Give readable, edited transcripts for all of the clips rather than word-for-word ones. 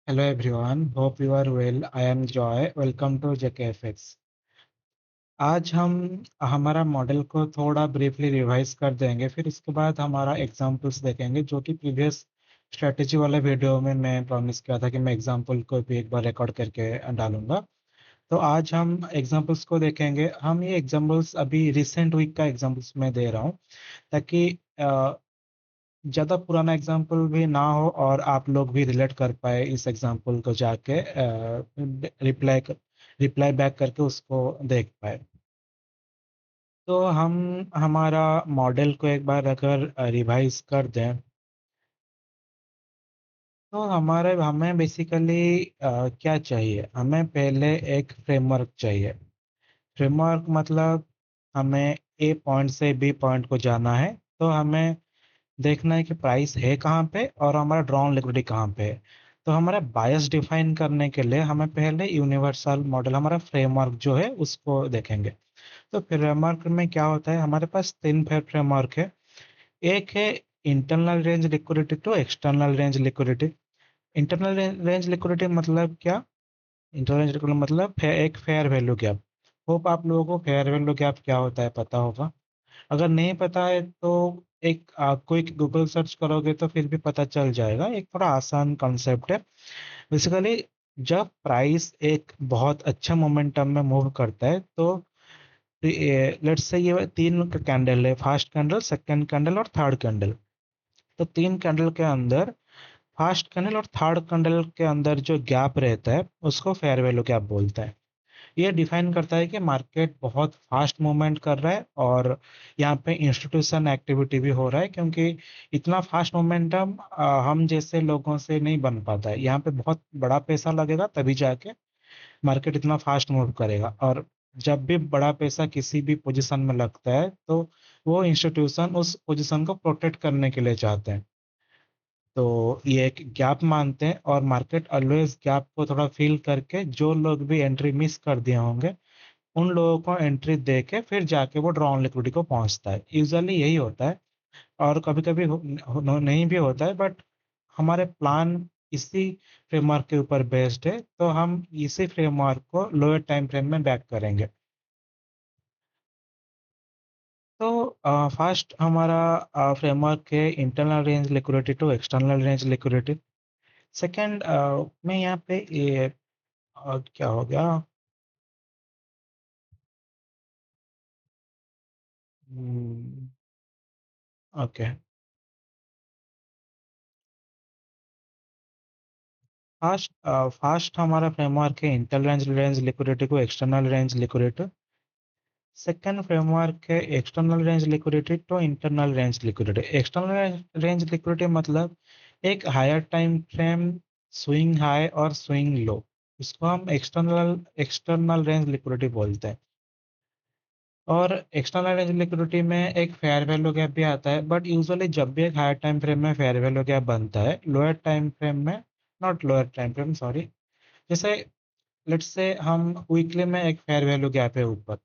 Hello everyone, hope you are well. I am Joy. Welcome to JKFX. आज हम हमारा model को थोड़ा ब्रीफली रिवाइज कर देंगे, फिर इसके बाद हमारा एग्जांपल्स देखेंगे, जो कि प्रीवियस स्ट्रेटेजी वाले वीडियो में मैं प्रॉमिस किया था कि मैं एग्जांपल को भी एक बार रिकॉर्ड करके डालूंगा। तो आज हम एग्जांपल्स को देखेंगे। हम ये एग्जांपल्स अभी रिसेंट वीक का एग्जांपल्स मैं दे रहा हूँ, ताकि ज़्यादा पुराना एग्जाम्पल भी ना हो और आप लोग भी रिलेट कर पाए इस एग्जाम्पल को जाके रिप्लाई रिप्लाई बैक करके उसको देख पाए। तो हम हमारा मॉडल को एक बार अगर रिवाइज कर दें, तो हमारे हमें बेसिकली क्या चाहिए। हमें पहले एक फ्रेमवर्क चाहिए। फ्रेमवर्क मतलब हमें ए पॉइंट से बी पॉइंट को जाना है, तो हमें देखना है कि प्राइस है कहाँ पे और हमारा ड्रॉन लिक्विडिटी कहाँ पे है। तो हमारा बायस डिफाइन करने के लिए हमें पहले यूनिवर्सल मॉडल, हमारा फ्रेमवर्क जो है उसको देखेंगे। तो फ्रेमवर्क में क्या होता है, हमारे पास तीन फ्रेमवर्क है। एक है internal range liquidity to external range liquidity. Internal range liquidity मतलब क्या? इंटरनल रेंज लिक्विडिटी मतलब एक फेयर वैल्यू गैप। होप आप लोगों को फेयर वैल्यू गैप क्या होता है पता होगा। अगर नहीं पता है तो एक क्विक गूगल सर्च करोगे तो फिर भी पता चल जाएगा। एक थोड़ा आसान कॉन्सेप्ट है। बेसिकली जब प्राइस एक बहुत अच्छा मोमेंटम में मूव करता है, तो लेट्स से ये तीन कैंडल है, फर्स्ट कैंडल, सेकंड कैंडल और थर्ड कैंडल। तो तीन कैंडल के अंदर फर्स्ट कैंडल और थर्ड कैंडल के अंदर जो गैप रहता है उसको फेयर वैल्यू गैप बोलता है। ये डिफाइन करता है कि मार्केट बहुत फास्ट मूवमेंट कर रहा है और यहाँ पे इंस्टीट्यूशन एक्टिविटी भी हो रहा है, क्योंकि इतना फास्ट मोमेंटम हम जैसे लोगों से नहीं बन पाता है। यहाँ पे बहुत बड़ा पैसा लगेगा तभी जाके मार्केट इतना फास्ट मूव करेगा। और जब भी बड़ा पैसा किसी भी पोजीशन में लगता है, तो वो इंस्टीट्यूशन उस पोजीशन को प्रोटेक्ट करने के लिए चाहते हैं। तो ये एक गैप मानते हैं और मार्केट ऑलवेज गैप को थोड़ा फील करके जो लोग भी एंट्री मिस कर दिए होंगे उन लोगों को एंट्री दे के फिर जाके वो ड्रॉन लिक्विडिटी को पहुंचता है। यूजुअली यही होता है, और कभी कभी नहीं भी होता है, बट हमारे प्लान इसी फ्रेमवर्क के ऊपर बेस्ड है, तो हम इसी फ्रेमवर्क को लोअर टाइम फ्रेम में बैक करेंगे। तो फर्स्ट हमारा फ्रेमवर्क है internal range liquidity to external range liquidity. Second में यहाँ पे ये क्या हो गया, ओके। फास्ट फास्ट हमारा फ्रेमवर्क है इंटरनल रेंज लिक्विडिटी को external range liquidity. Second framework है external range liquidity to internal range liquidity. External range liquidity मतलब एक higher time frame swing high और स्विंग लो, इसको हम एक्सटर्नल एक्सटर्नल रेंज लिक्विडिटी बोलते हैं। और एक्सटर्नल रेंज लिक्विडिटी में एक फेयर वैल्यू गैप भी आता है, बट यूजुअली जब भी एक हायर टाइम फ्रेम में फेयर वैल्यू गैप बनता है, लोअर टाइम फ्रेम में, not lower time frame sorry, जैसे लेट्स से हम वीकली में एक फेयर वैल्यू गैप है ऊपर,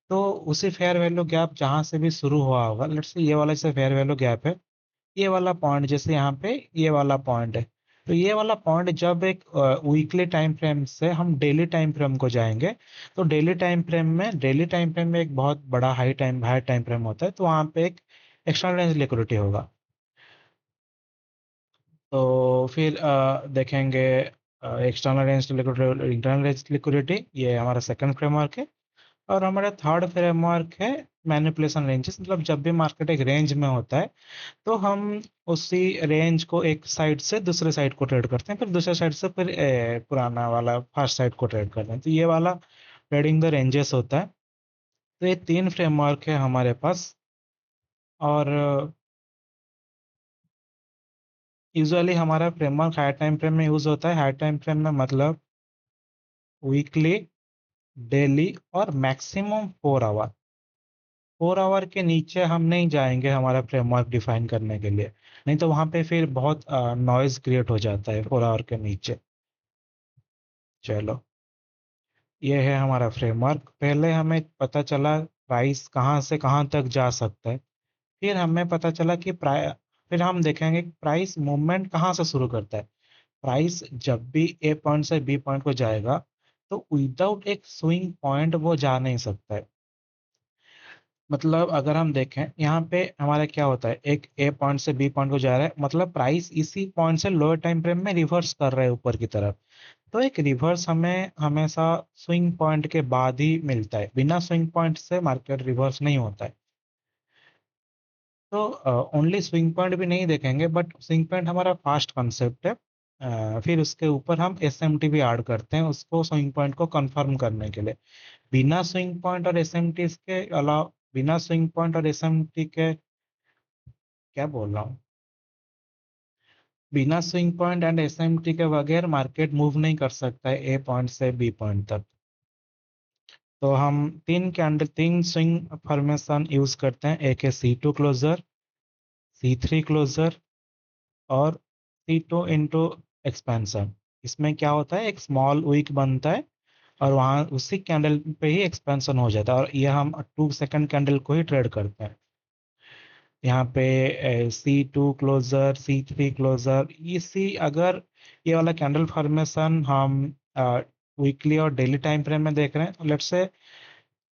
तो उसी फेयर वैल्यू गैप जहां से भी शुरू हुआ होगा, लेट्स से ये वाला जैसे फेयर वैल्यू गैप है, ये वाला पॉइंट जैसे यहाँ पे ये वाला पॉइंट है, तो ये वाला पॉइंट जब एक वीकली टाइम फ्रेम से हम डेली टाइम फ्रेम को जाएंगे, तो डेली टाइम फ्रेम में एक बहुत बड़ा हाई टाइम फ्रेम होता है, तो वहां पे एक एक्सटर्नल रेंज लिक्विडिटी होगा। तो फिर देखेंगे external range liquidity, internal range liquidity, ये हमारा सेकंड फ्रेमवर्क है। और हमारा थर्ड फ्रेमवर्क है मैनिपुलेशन रेंजेस, मतलब जब भी मार्केट एक रेंज में होता है, तो हम उसी रेंज को एक साइड से दूसरे साइड को ट्रेड करते हैं, फिर दूसरे साइड से फिर पुराना वाला फर्स्ट साइड को ट्रेड करते हैं, तो ये वाला ट्रेडिंग द रेंजेस होता है। तो ये तीन फ्रेमवर्क है हमारे पास। और यूजुअली हमारा फ्रेमवर्क हाई टाइम फ्रेम में यूज होता है। हाई टाइम फ्रेम में मतलब वीकली, डेली और मैक्सिमम 4 आवर। 4 आवर के नीचे हम नहीं जाएंगे हमारा फ्रेमवर्क डिफाइन करने के लिए, नहीं तो वहां पे फिर बहुत नॉइज क्रिएट हो जाता है 4 आवर के नीचे। चलो, ये है हमारा फ्रेमवर्क। पहले हमें पता चला प्राइस कहाँ से कहाँ तक जा सकता है, फिर हमें पता चला कि फिर हम देखेंगे कि प्राइस मूवमेंट कहाँ से शुरू करता है। प्राइस जब भी ए पॉइंट से बी पॉइंट को जाएगा तो विदाउट एक स्विंग पॉइंट वो जा नहीं सकता है। मतलब अगर हम देखें यहाँ पे हमारा क्या होता है, एक ए पॉइंट से बी पॉइंट को जा रहा है, मतलब प्राइस इसी पॉइंट से लोअर टाइम फ्रेम में रिवर्स कर रहा है ऊपर की तरफ। तो एक रिवर्स हमें हमेशा स्विंग पॉइंट के बाद ही मिलता है, बिना स्विंग पॉइंट से मार्केट रिवर्स नहीं होता है। तो ओनली स्विंग पॉइंट भी नहीं देखेंगे, बट स्विंग पॉइंट हमारा फास्ट कंसेप्ट है। फिर उसके ऊपर हम एस एम टी भी ऐड करते हैं उसको स्विंग पॉइंट को कंफर्म करने के लिए। बिना स्विंग पॉइंट और एस एम टी के अलावा, बिना स्विंग पॉइंट और एस एम टी के, क्या बोल रहा हूँ, बिना swing point and S M T के बगैर मार्केट मूव नहीं कर सकता है ए पॉइंट से बी पॉइंट तक। तो हम तीन स्विंग फॉर्मेशन यूज करते हैं, एक है C two closure, C three closure और सी टू इंटू एक्सपेंशन। इसमें क्या होता है, एक स्मॉल वीक बनता है और वहाँ उसी कैंडल पे ही एक्सपेंशन हो जाता है, और ये हम 2 सेकंड कैंडल को ही ट्रेड करते हैं। यहाँ पे C two closure, C three closure, इसी अगर ये वाला कैंडल फॉर्मेशन हम वीकली और डेली टाइम फ्रेम में देख रहे हैं, तो let's say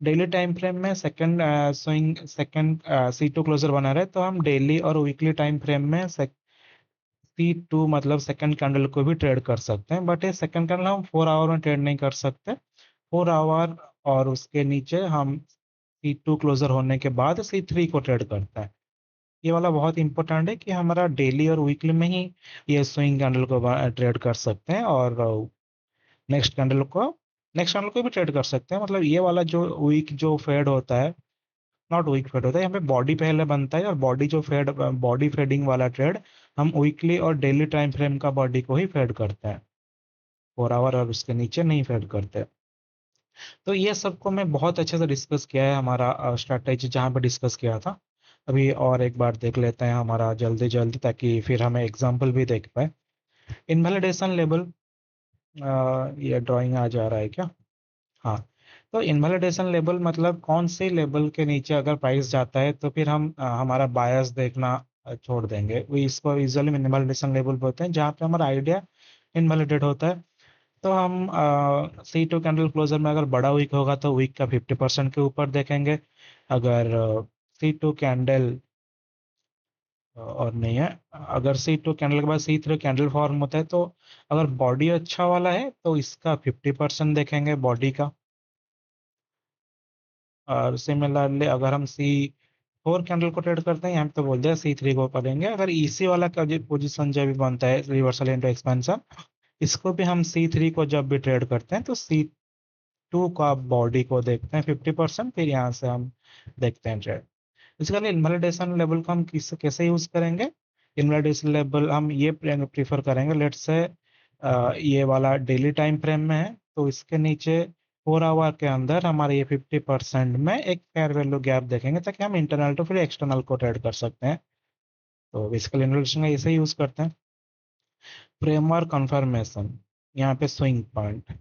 daily time frame में second swing second C two closure बना रहे, तो हम डेली और वीकली टाइम फ्रेम में सी टू मतलब सेकंड कैंडल को भी ट्रेड कर सकते हैं, बट ये सेकंड कैंडल हम 4 आवर में ट्रेड नहीं कर सकते। 4 आवर और उसके नीचे हम सी टू क्लोजर होने के बाद सी थ्री को ट्रेड करते हैं। ये वाला बहुत इंपॉर्टेंट है कि हमारा डेली और वीकली में ही ये स्विंग कैंडल को ट्रेड कर सकते हैं, और नेक्स्ट कैंडल को नेक्स्ट कैंडल को भी ट्रेड कर सकते हैं। मतलब ये वाला जो वीक जो फेड होता है, नॉट वीक फेड होता है, यहाँ पे बॉडी पहले बनता है, और बॉडी फेडिंग वाला ट्रेड हम वीकली और डेली टाइम फ्रेम का बॉडी को ही फेड करते हैं, 4 आवर और उसके नीचे नहीं फेड करते। तो ये सबको मैं बहुत अच्छे से डिस्कस किया है, हमारा स्ट्रैटेजी जहाँ पे डिस्कस किया था। अभी और एक बार देख लेते हैं हमारा जल्दी जल्दी, ताकि फिर हमें एग्जाम्पल भी देख पाए। इनवैलिडेशन लेवल, ये ड्राइंग आ जा रहा है क्या? हाँ। तो इनवैलिडेशन लेवल मतलब कौन से लेवल के नीचे अगर प्राइस जाता है तो फिर हम हमारा बायस देखना छोड़ देंगे। वो इसको यूजुअली इनवैलिडेशन लेवल बोलते हैं, जहाँ पे हमारा आइडिया इनवैलिडेट होता है। तो हम सी टू कैंडल क्लोजर में अगर बड़ा वीक होगा तो वीक का 50% के ऊपर देखेंगे। अगर सी टू कैंडल और नहीं है, अगर सी टू कैंडल के बाद सी थ्री कैंडल फॉर्म होता है, तो अगर बॉडी अच्छा वाला है तो इसका 50% देखेंगे बॉडी का। और सिमिलरली अगर हम सी फोर कैंडल को ट्रेड करते हैं, यहाँ पे तो बोल दिया सी थ्री को करेंगे। अगर इसी वाला का जो पोजिशन जब भी बनता है रिवर्सल इंटू एक्सपेंशन, इसको भी हम सी थ्री को जब भी ट्रेड करते हैं तो सी टू का बॉडी को देखते हैं 50%, फिर यहाँ से हम देखते हैं ट्रेड। इसके लिए इनवैलिडेशन लेवल को हम कैसे यूज करेंगे? इनवैलिडेशन लेवल हम ये प्रीफर करेंगे, लेट से ये वाला डेली टाइम फ्रेम में है, तो इसके नीचे 4 आवर के अंदर हमारे ये 50% में एक फेयर वैल्यू गैप देखेंगे, ताकि हम इंटरनल तो फिर एक्सटर्नल को ट्रेड कर सकते हैं। तो बेसिकली इन्वेस्टिंग का इसे यूज करते हैं। फ्रेमवर्क कंफर्मेशन, यहाँ पे स्विंग पॉइंट,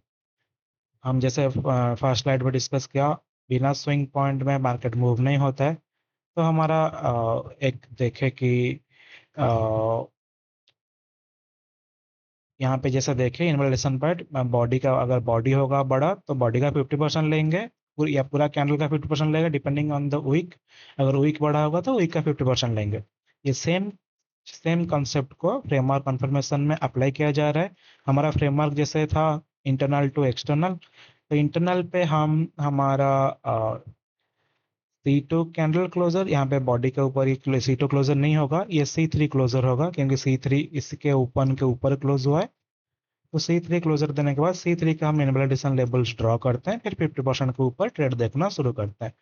हम जैसे फर्स्ट स्लाइड में डिस्कस किया, बिना स्विंग पॉइंट में मार्केट मूव नहीं होता है। तो हमारा एक देखे कि अ, यहाँ पे जैसे देखे इन्वॉल्यूशन पॉइंट, बॉडी का अगर बॉडी होगा बड़ा तो बॉडी का 50% लेंगे, या पूरा कैंडल का 50% लेगा डिपेंडिंग ऑन द वीक। अगर वीक बड़ा होगा तो वीक का 50% लेंगे। ये सेम सेम कॉन्सेप्ट को फ्रेमवर्क कन्फर्मेशन में अप्लाई किया जा रहा है। हमारा फ्रेमवर्क जैसे था इंटरनल टू एक्सटर्नल, तो इंटरनल पे हम हमारा सी टू कैंडल क्लोजर, यहाँ पे बॉडी के ऊपर ही सी टू क्लोजर नहीं होगा, ये सी थ्री क्लोजर होगा, क्योंकि सी थ्री इसके ओपन के ऊपर क्लोज हुआ है। तो सी थ्री क्लोजर देने के बाद सी थ्री का हम इनवैलिडेशन लेवल्स ड्रॉ करते हैं, फिर 50% के ऊपर ट्रेड देखना शुरू करते हैं।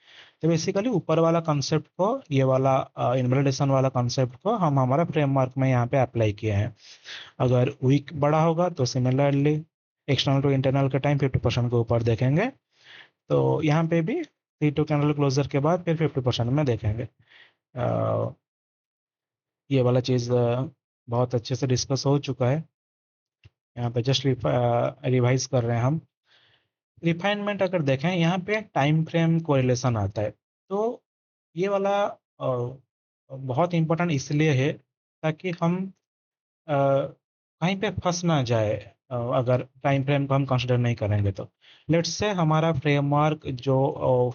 तो बेसिकली ऊपर वाला कंसेप्ट को, ये वाला इनवैलिडेशन वाला कंसेप्ट को हम हमारा फ्रेमवर्क में यहाँ पे अप्लाई किए हैं। अगर वीक बड़ा होगा तो सिमिलरली एक्सटर्नल टू इंटरनल के टाइम 50% के ऊपर देखेंगे। तो यहाँ पे भी सी टू कैंडल क्लोजर के बाद फिर 50% में देखेंगे। अ, ये वाला चीज़ बहुत अच्छे से डिस्कस हो चुका है। यहाँ पे जस्ट रिवाइज कर रहे हैं हम। रिफाइनमेंट अगर देखें, यहाँ पे टाइम फ्रेम कोरिलेशन आता है। तो ये वाला बहुत इंपॉर्टेंट इसलिए है ताकि हम कहीं पे फंस ना जाए, अगर टाइम फ्रेम को हम कंसिडर नहीं करेंगे तो। लेट्स से हमारा फ्रेमवर्क जो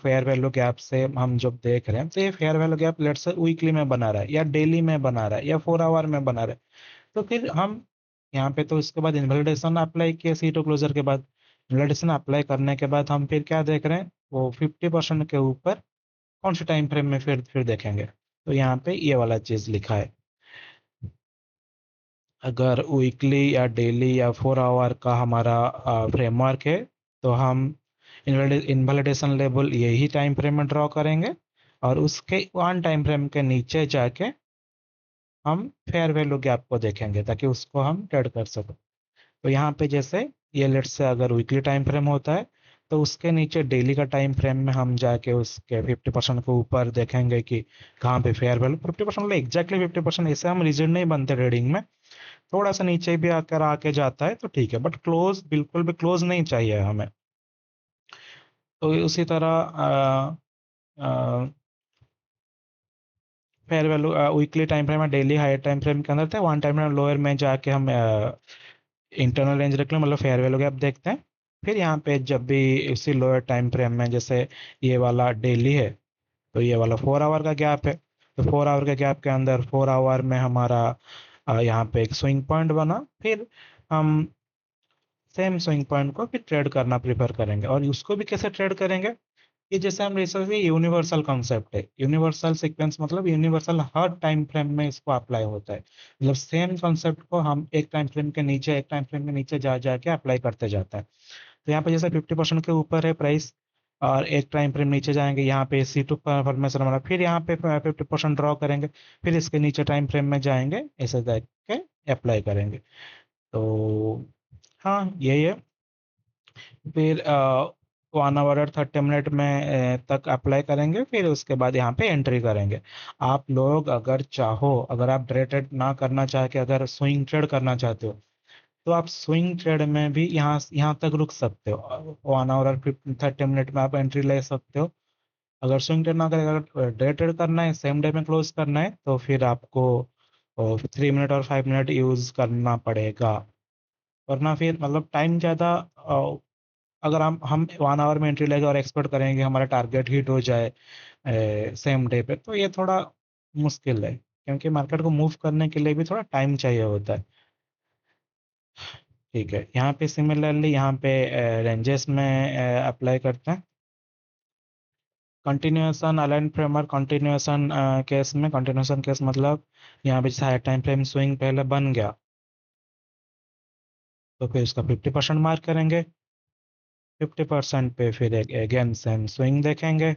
फेयर वैल्यू गैप से हम जब देख रहे हैं, तो ये fair value gap let's say weekly में बना रहा है या डेली में बना रहा है या 4 आवर में बना रहा है, तो फिर हम यहाँ पे तो इसके बाद इनवैलिडेशन अप्लाई किया सी टू क्लोजर के बाद। इनवैलिडेशन अप्लाई करने के बाद हम फिर क्या देख रहे हैं, वो 50% के ऊपर कौन से टाइम फ्रेम में फिर देखेंगे, तो यहाँ पे ये वाला चीज लिखा है। अगर वीकली या डेली या 4 आवर का हमारा फ्रेमवर्क है, तो हम इनवैलिडेशन लेवल यही टाइम फ्रेम में ड्रॉ करेंगे, और उसके वन टाइम फ्रेम के नीचे जाके हम फेयर वैल्यू गैप को देखेंगे ताकि उसको हम ट्रेड कर सकें। तो यहाँ पे जैसे ये लेट से अगर वीकली टाइम फ्रेम होता है, तो उसके नीचे डेली का टाइम फ्रेम में हम जाके उसके 50% के ऊपर देखेंगे कि कहाँ पे फेयर वैल्यू 50% मतलब एग्जैक्टली 50%, ऐसे हम रिजिड नहीं बनते ट्रेडिंग में। थोड़ा सा नीचे भी आकर आके जाता है तो ठीक है, बट क्लोज बिल्कुल भी क्लोज नहीं चाहिए हमें। तो उसी तरह fair value weekly time frame में डेली हायर टाइम फ्रेम के अंदर थे, वन टाइम फ्रेम लोअर में जाके हम इंटरनल रेंज रख लें, मतलब फेयर वैल्यू गैप देखते हैं। फिर यहाँ पे जब भी उसी लोअर टाइम फ्रेम में, जैसे ये वाला डेली है, तो ये वाला 4 आवर का गैप है, तो 4 आवर के गैप के अंदर 4 आवर में हमारा यहाँ पे एक स्विंग पॉइंट बना, फिर हम सेम स्विंग पॉइंट को फिर ट्रेड करना प्रीफर करेंगे। और उसको भी कैसे ट्रेड करेंगे, ये जैसे हम रिसर्च ये यूनिवर्सल कॉन्सेप्ट है, यूनिवर्सल सीक्वेंस मतलब यूनिवर्सल हर टाइम फ्रेम में इसको अप्लाई होता है, मतलब सेम कॉन्सेप्ट को हम एक टाइम फ्रेम के नीचे एक टाइम फ्रेम के नीचे जा जाके अप्लाई करते जाते हैं। तो यहाँ पे जैसे 50% के ऊपर है प्राइस, और एक टाइम फ्रेम नीचे जाएंगे, यहाँ पे सी टू फॉर्मेशन हमारा, फिर यहाँ पे 50% ड्रॉ करेंगे, फिर इसके नीचे टाइम फ्रेम में जाएंगे, ऐसे देख के अप्लाई करेंगे। तो हाँ यही है। फिर 1 आवर और 30 मिनट में तक अप्लाई करेंगे, फिर उसके बाद यहाँ पे एंट्री करेंगे। आप लोग अगर चाहो, अगर आप डे ट्रेड ना करना चाह के अगर स्विंग ट्रेड करना चाहते हो, तो आप स्विंग ट्रेड में भी यहाँ यहाँ तक रुक सकते हो, 1 आवर और 30 मिनट में आप एंट्री ले सकते हो। अगर स्विंग ट्रेड ना करें, अगर डे ट्रेड करना है, सेम डे में क्लोज करना है, तो फिर आपको 3 मिनट और 5 मिनट यूज करना पड़ेगा, वरना फिर मतलब टाइम ज़्यादा। अगर हम 1 आवर में एंट्री लेंगे और एक्सपेक्ट करेंगे हमारा टारगेट हिट हो जाए सेम डे पे, तो ये थोड़ा मुश्किल है, क्योंकि मार्केट को मूव करने के लिए भी थोड़ा टाइम चाहिए होता है। ठीक है, यहाँ पे सिमिलरली यहाँ पे रेंजेस में अप्लाई करते हैं। Continuation align framework continuation case में, कंटिन्यूएशन केस मतलब यहाँ पे जैसे हाई टाइम फ्रेम स्विंग पहले बन गया, तो फिर उसका 50% मार्क करेंगे, 50% पे फिर अगेन सेम स्विंग देखेंगे,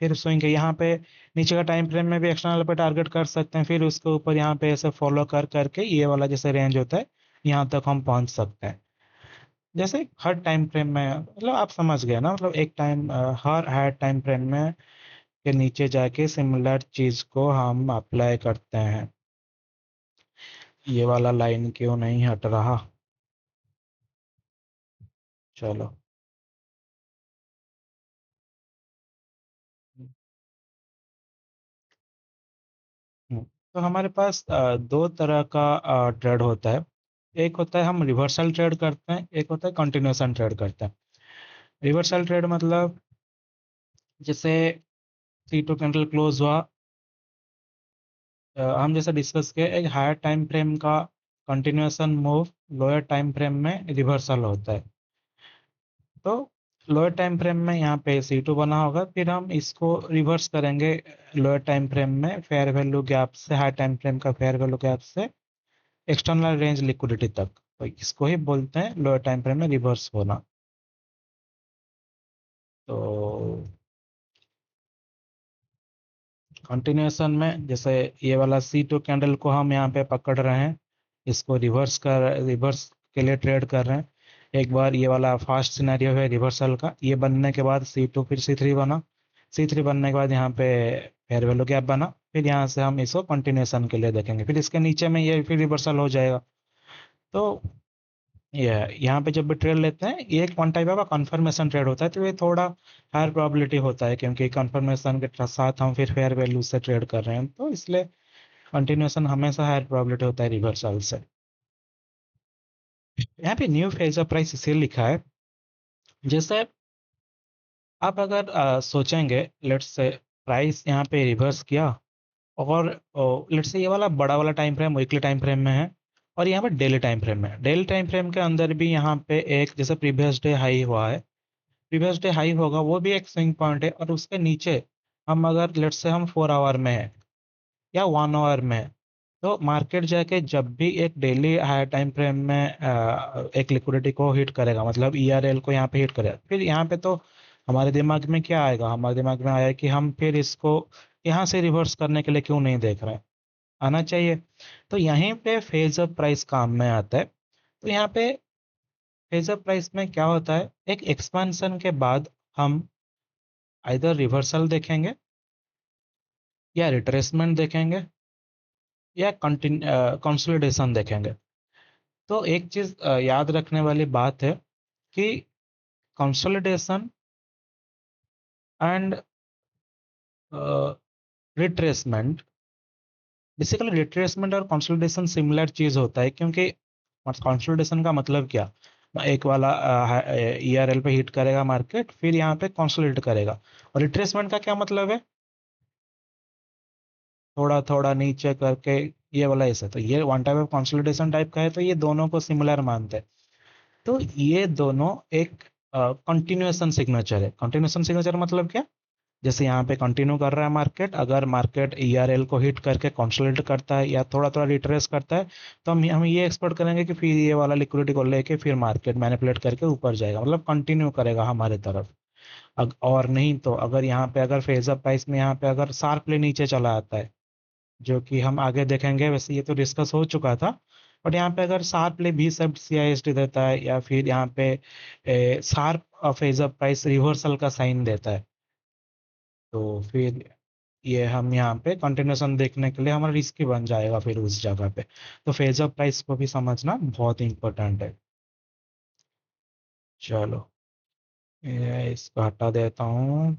फिर स्विंग के यहाँ पे नीचे का टाइम फ्रेम में भी एक्सटर्नल पे टारगेट कर सकते हैं, फिर उसके ऊपर यहाँ पे ऐसे फॉलो कर करके ये वाला जैसे रेंज होता है, यहाँ तक हम पहुंच सकते हैं। जैसे हर टाइम फ्रेम में, मतलब आप समझ गए ना, मतलब एक टाइम हर हायर टाइम फ्रेम में के नीचे जाके सिमिलर चीज को हम अप्लाई करते हैं। ये वाला लाइन क्यों नहीं हट रहा, चलो। तो हमारे पास दो तरह का ट्रेड होता है। एक होता है हम रिवर्सल ट्रेड करते हैं, एक होता है कंटिन्यूएशन ट्रेड करते हैं। रिवर्सल ट्रेड मतलब जैसे सी टू कैंडल क्लोज हुआ, हम जैसे डिस्कस किए, एक हायर टाइम फ्रेम का continuation move lower time frame में रिवर्सल होता है। तो लोअर टाइम फ्रेम में यहाँ पे C2 बना होगा, फिर हम इसको रिवर्स करेंगे लोअर टाइम फ्रेम में फेयर वैल्यू गैप से, हाई टाइम फ्रेम का फेयर वैल्यू गैप से एक्सटर्नल रेंज लिक्विडिटी तक, तो इसको ही बोलते हैं लोअर टाइम फ्रेम में रिवर्स होना। तो कंटिन्यूएशन में जैसे ये वाला C2 कैंडल को हम यहाँ पे पकड़ रहे हैं, इसको रिवर्स के लिए ट्रेड कर रहे हैं। एक बार ये वाला फास्ट सिनेरियो है रिवर्सल का, ये बनने के बाद C2 फिर C3 बना, C3 बनने के बाद यहाँ पे फेयर वैल्यू गैप बना, फिर यहाँ से हम इसको कंटिन्यूएशन के लिए देखेंगे, फिर इसके नीचे में ये फिर रिवर्सल हो जाएगा। तो ये यहाँ पे जब भी ट्रेड लेते हैं, ये एक वन टाइप का कंफर्मेशन ट्रेड होता है, तो ये थोड़ा हायर प्रोबेबिलिटी होता है, क्योंकि कंफर्मेशन के साथ हम फिर फेयर वैल्यू से ट्रेड कर रहे हैं, तो इसलिए कंटिन्यूएशन हमेशा हायर प्रोबेबिलिटी होता है रिवर्सल से। यहाँ पे न्यू फेज ऑफ प्राइस इसे लिखा है, जैसे आप अगर सोचेंगे, लेट्स से प्राइस यहाँ पे रिवर्स किया, और लेट्स से ये वाला बड़ा वाला time frame weekly time frame में है, और यहाँ पे डेली टाइम फ्रेम में है। डेली टाइम फ्रेम के अंदर भी यहाँ पे एक जैसे प्रीवियस डे हाई हुआ है, प्रीवियस डे हाई होगा, वो भी एक स्विंग पॉइंट है, और उसके नीचे हम अगर लेट्स से हम 4 आवर में है या 1 आवर में है, तो मार्केट जाके जब भी एक डेली हाई टाइम फ्रेम में एक लिक्विडिटी को हिट करेगा, मतलब ईआरएल को यहाँ पे हिट करेगा, फिर यहाँ पे तो हमारे दिमाग में क्या आएगा, हमारे दिमाग में आया कि हम फिर इसको यहाँ से रिवर्स करने के लिए क्यों नहीं देख रहे हैं, आना चाहिए। तो यहीं पे फेज अप प्राइस काम में आता है। तो यहाँ पे फेज अप प्राइस में क्या होता है, एक एक्सपेंशन के बाद हम आइदर रिवर्सल देखेंगे, या रिट्रेसमेंट देखेंगे, या कंसोलिडेशन देखेंगे। तो एक चीज याद रखने वाली बात है कि consolidation and retracement, basically retracement और कंसोलिडेशन सिमिलर चीज होता है, क्योंकि कंसोलिडेशन का मतलब क्या, एक वाला ईआरएल पे हिट करेगा मार्केट, फिर यहाँ पे कंसोलिडेट करेगा। और रिट्रेसमेंट का क्या मतलब है, थोड़ा थोड़ा नीचे करके ये वाला ऐसा, तो ये one type of consolidation type का है, तो ये दोनों को सिमिलर मानते हैं। तो ये दोनों एक कंटिन्यूएशन सिग्नेचर है। कंटिन्यूएशन सिग्नेचर मतलब क्या, जैसे यहाँ पे कंटिन्यू कर रहा है मार्केट, अगर मार्केट ईआरएल को हिट करके कंसोलिडेट करता है या थोड़ा थोड़ा रिट्रेस करता है, तो हम ये एक्सपेक्ट करेंगे कि फिर ये वाला लिक्विडिटी को लेके फिर मार्केट मैनिपुलेट करके ऊपर जाएगा, मतलब कंटिन्यू करेगा हमारे तरफ। और नहीं तो अगर यहाँ पे अगर फेज अप प्राइस में यहाँ पे अगर शार्पली नीचे चला आता है, जो कि हम आगे देखेंगे, वैसे ये तो डिस्कस हो चुका था, बट यहाँ पे अगर शार्पली भी सब सीआईएसटी देता है, या फिर यहाँ पे sharp phase up price reversal का साइन देता है, तो फिर ये हम यहाँ पे कंटिन्यूशन देखने के लिए हमारा रिस्की बन जाएगा फिर उस जगह पे। तो फेज ऑफ प्राइस को भी समझना बहुत इंपॉर्टेंट है। चलो, ये इसको हटा देता हूँ।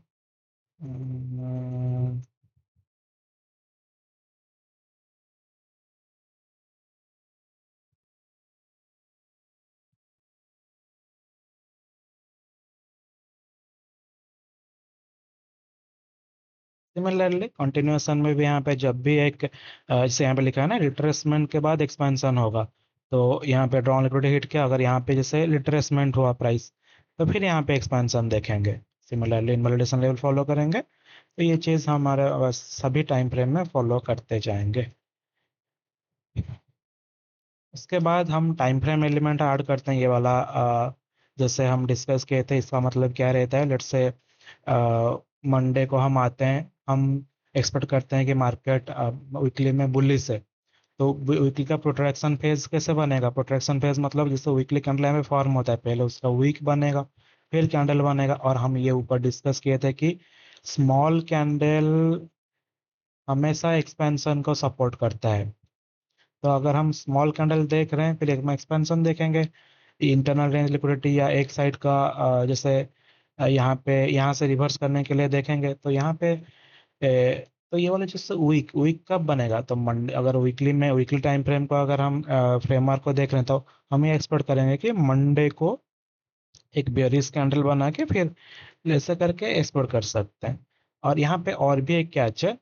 सिमिलरली कंटिन्यूएशन में भी यहाँ पे जब भी एक जैसे यहाँ पे लिखा है ना, रिट्रेसमेंट के बाद एक्सपेंशन होगा, तो यहाँ पे ड्रॉन लिक्विडिटी हिट किया, अगर यहाँ पे जैसे रिट्रेसमेंट हुआ प्राइस, तो फिर यहाँ पे एक्सपेंशन देखेंगे, सिमिलरली इनवैलिडेशन लेवल फॉलो करेंगे। तो ये चीज़ हमारे बस सभी टाइम फ्रेम में फॉलो करते जाएंगे। उसके बाद हम टाइम फ्रेम एलिमेंट ऐड करते हैं, ये वाला जैसे हम डिस्कस किए थे, इसका मतलब क्या रहता है, लेट्स से मंडे को हम आते हैं, हम एक्सपेक्ट करते हैं कि मार्केट वीकली में बुलिश है, तो वीकली का प्रोट्रैक्शन फेज कैसे बनेगा, प्रोट्रैक्शन फेज मतलब जैसे वीकली कैंडल में फॉर्म होता है, पहले उसका वीक बनेगा, फिर कैंडल बनेगा, और हम ये ऊपर डिस्कस किए थे कि स्मॉल कैंडल हमेशा एक्सपेंशन को सपोर्ट करता है। तो अगर हम स्मॉल कैंडल देख रहे हैं, फिर एक में एक्सपेंशन देखेंगे, इंटरनल रेंज लिक्विडिटी या एक साइड का जैसे यहाँ पे यहाँ से रिवर्स करने के लिए देखेंगे, तो यहाँ पे तो ये वाला जैसे वीक वीक कब बनेगा, तो मंडे, अगर वीकली में वीकली टाइम फ्रेम को अगर हम फ्रेमवर्क को देख रहे हैं, तो हम ये एक्सपेक्ट करेंगे कि मंडे को एक बेयरिश कैंडल बना के फिर ऐसे करके एक्सप्लोर कर सकते हैं। और यहाँ पे और भी एक कैच है,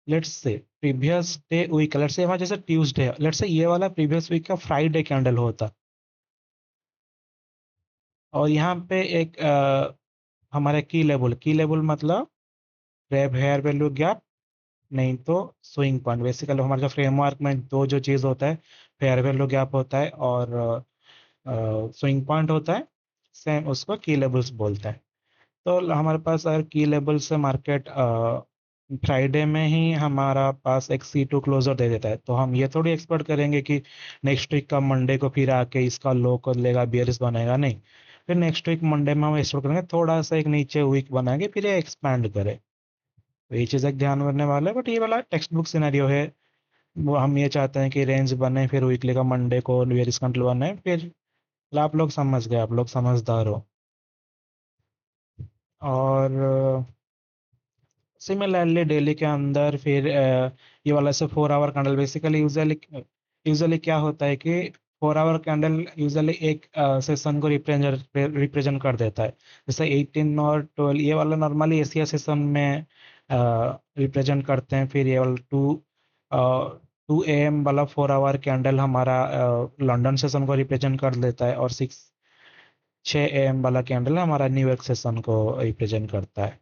let's say previous day week, let's say हमारा जैसे ट्यूसडे, लेट्स से ये वाला प्रीवियस वीक का फ्राइडे कैंडल होता, और यहाँ पे एक हमारा की लेवल मतलब रेब हेयर वैल्यू गैप, नहीं तो स्विंग पॉइंट। बेसिकली हमारे जो फ्रेमवर्क में दो जो चीज़ होता है, फेयर वैल्यू गैप होता है और स्विंग पॉइंट होता है, सेम उसको की लेवल्स बोलते हैं। तो हमारे पास अगर की लेवल से मार्केट फ्राइडे में ही हमारा पास एक C2 क्लोजर दे देता है, तो हम ये थोड़ी एक्सपेक्ट करेंगे कि नेक्स्ट वीक का मंडे को फिर आके इसका लो कर लेगा, बियरिश बनेगा, नहीं। फिर नेक्स्ट वीक मंडे में हम एक्सपेक्ट करेंगे थोड़ा सा एक नीचे वीक बनाएंगे, फिर ये एक्सपैंड करे। तो ये चीज़ एक ध्यान रखने वाला है, बट ये वाला टेक्स्ट बुक सिनेरियो है। वो हम ये चाहते हैं कि रेंज बने, फिर वीकली का मंडे को बियरिश कैंडल बने, फिर आप लोग समझ गए, आप लोग समझदार हो। और सिमिलरली डेली के अंदर फिर ये वाला से 4 our candle, basically usually usually क्या होता है कि 4 आवर कैंडल यूजुअली एक सेशन को रिप्रेजेंट कर देता है। जैसे 18 और 12 ये वाला नॉर्मली एशिया सेशन में रिप्रेजेंट करते हैं। फिर ये वाला 2 AM वाला 4 आवर कैंडल हमारा लंदन सेशन को रिप्रेजेंट कर देता है, और 6 AM वाला कैंडल हमारा न्यूयॉर्क सेशन को रिप्रेजेंट करता है।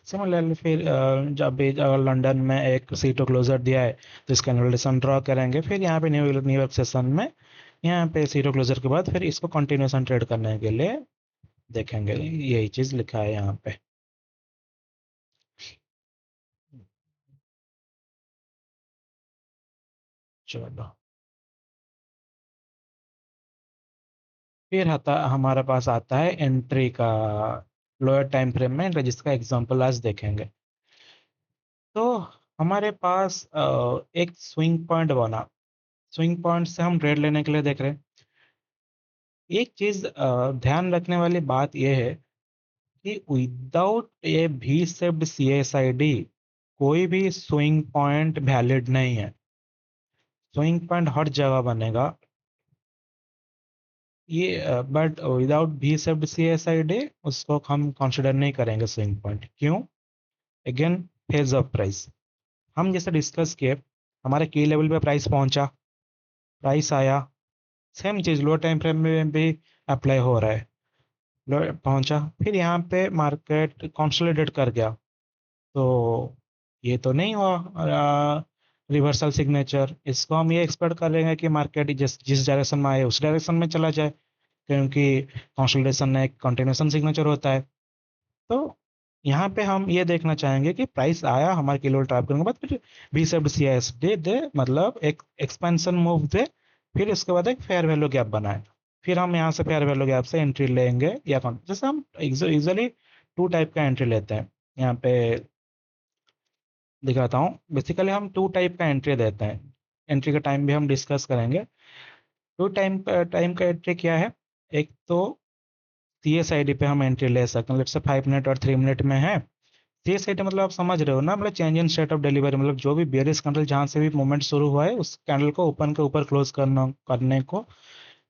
सिमिलरली फिर जब भी अगर लंदन में एक सीटो क्लोजर दिया है तो इसका एनुअलाइजेशन ड्रॉ करेंगे। फिर यहाँ पे न्यूयॉर्क सेशन में यहाँ पे सीटो क्लोजर के बाद फिर इसको कंटिन्यूएशन ट्रेड करने के लिए देखेंगे। यही चीज़ लिखा है यहाँ पे। चलो, फिर हमारे पास आता है एंट्री का लोअर टाइम फ्रेम में एंट्री, जिसका एग्जांपल आज देखेंगे। तो हमारे पास एक स्विंग पॉइंट बना। स्विंग पॉइंट से हम ट्रेड लेने के लिए देख रहे हैं। एक चीज ध्यान रखने वाली बात यह है कि विदाउट ए भी सेप्ड CSID कोई भी स्विंग पॉइंट वैलिड नहीं है। स्विंग पॉइंट हर जगह बनेगा ये, बट विदाउट भी सेप्ड CSID उसको हम कंसिडर नहीं करेंगे स्विंग पॉइंट। क्यों? अगेन, फेज ऑफ प्राइस हम जैसे डिस्कस किए, हमारे की लेवल पे प्राइस पहुंचा, प्राइस आया। सेम चीज लो टाइम फ्रेम में भी अप्लाई हो रहा है। पहुंचा, फिर यहाँ पे मार्केट कंसोलिडेट कर गया। तो ये तो नहीं हुआ रिवर्सल सिग्नेचर। इसको हम ये एक्सपेक्ट करेंगे कि मार्केट जिस जिस डायरेक्शन में आए उस डायरेक्शन में चला जाए, क्योंकि कंसोलिडेशन में एक कंटिन्यूएशन सिग्नेचर होता है। तो यहाँ पे हम ये देखना चाहेंगे कि प्राइस आया, हमारे किलो ट्रैप करने के बाद फिर बी सेप्ड CIS दे मतलब एक एक्सपेंशन मूव दे, फिर उसके बाद एक फेयर वैल्यू गैप बनाए। फिर हम यहाँ से फेयर वैल्यू गैप से एंट्री लेंगे, या कौन जैसे हम यूजुअली 2 टाइप का एंट्री लेते हैं। यहाँ पे दिखाता हूँ। बेसिकली हम 2 टाइप का एंट्री देते हैं। एंट्री का टाइम भी हम डिस्कस करेंगे। 2 टाइम का एंट्री क्या है? एक तो CSID पे हम एंट्री ले सकते हैं। लेट्स से 5 मिनट और 3 मिनट में है। CSID मतलब आप समझ रहे हो ना, मतलब change in state of delivery, मतलब जो भी बेयरिश कैंडल जहां से भी मूवमेंट शुरू हुआ है उस कैंडल को ओपन के ऊपर क्लोज करने को